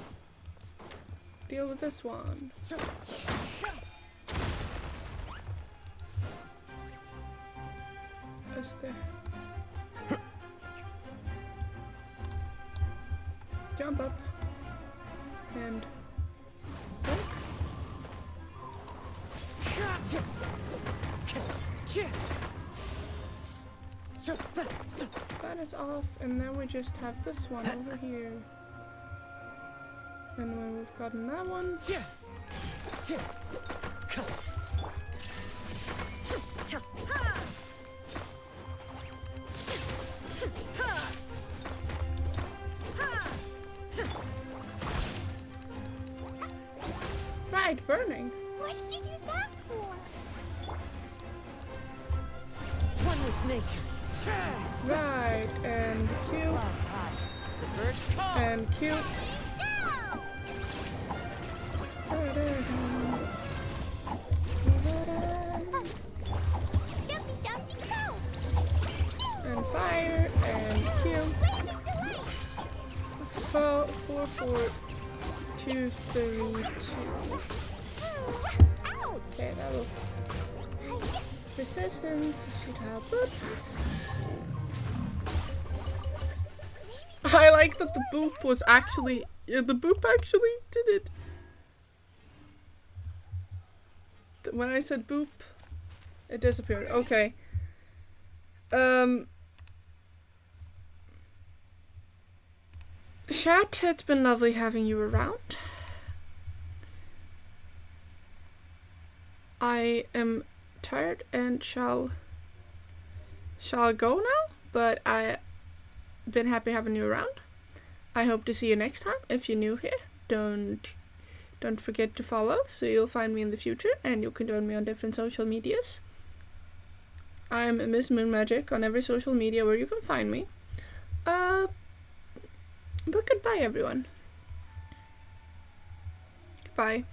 Deal with this one. What's there? Jump up and poke. That is off, and then we just have this one over here. And when we've gotten that one, right, burning. What did you do that for? One with nature. Right, and Q. Clouds high. The birds call. And Q. And fire, and Q. 4, 4, 4, 2, 3, 2. Okay, that'll. Resistance, futile. Boop. I like that the boop was actually. Yeah, the boop actually did it. When I said boop, it disappeared. Okay. Chat, it's been lovely having you around. I am tired and shall go now, but I've been happy having you around. I hope to see you next time. If you're new here, don't forget to follow so you'll find me in the future, and you can join me on different social medias. I'm Miss Moon Magic on every social media where you can find me. But goodbye, everyone. Goodbye.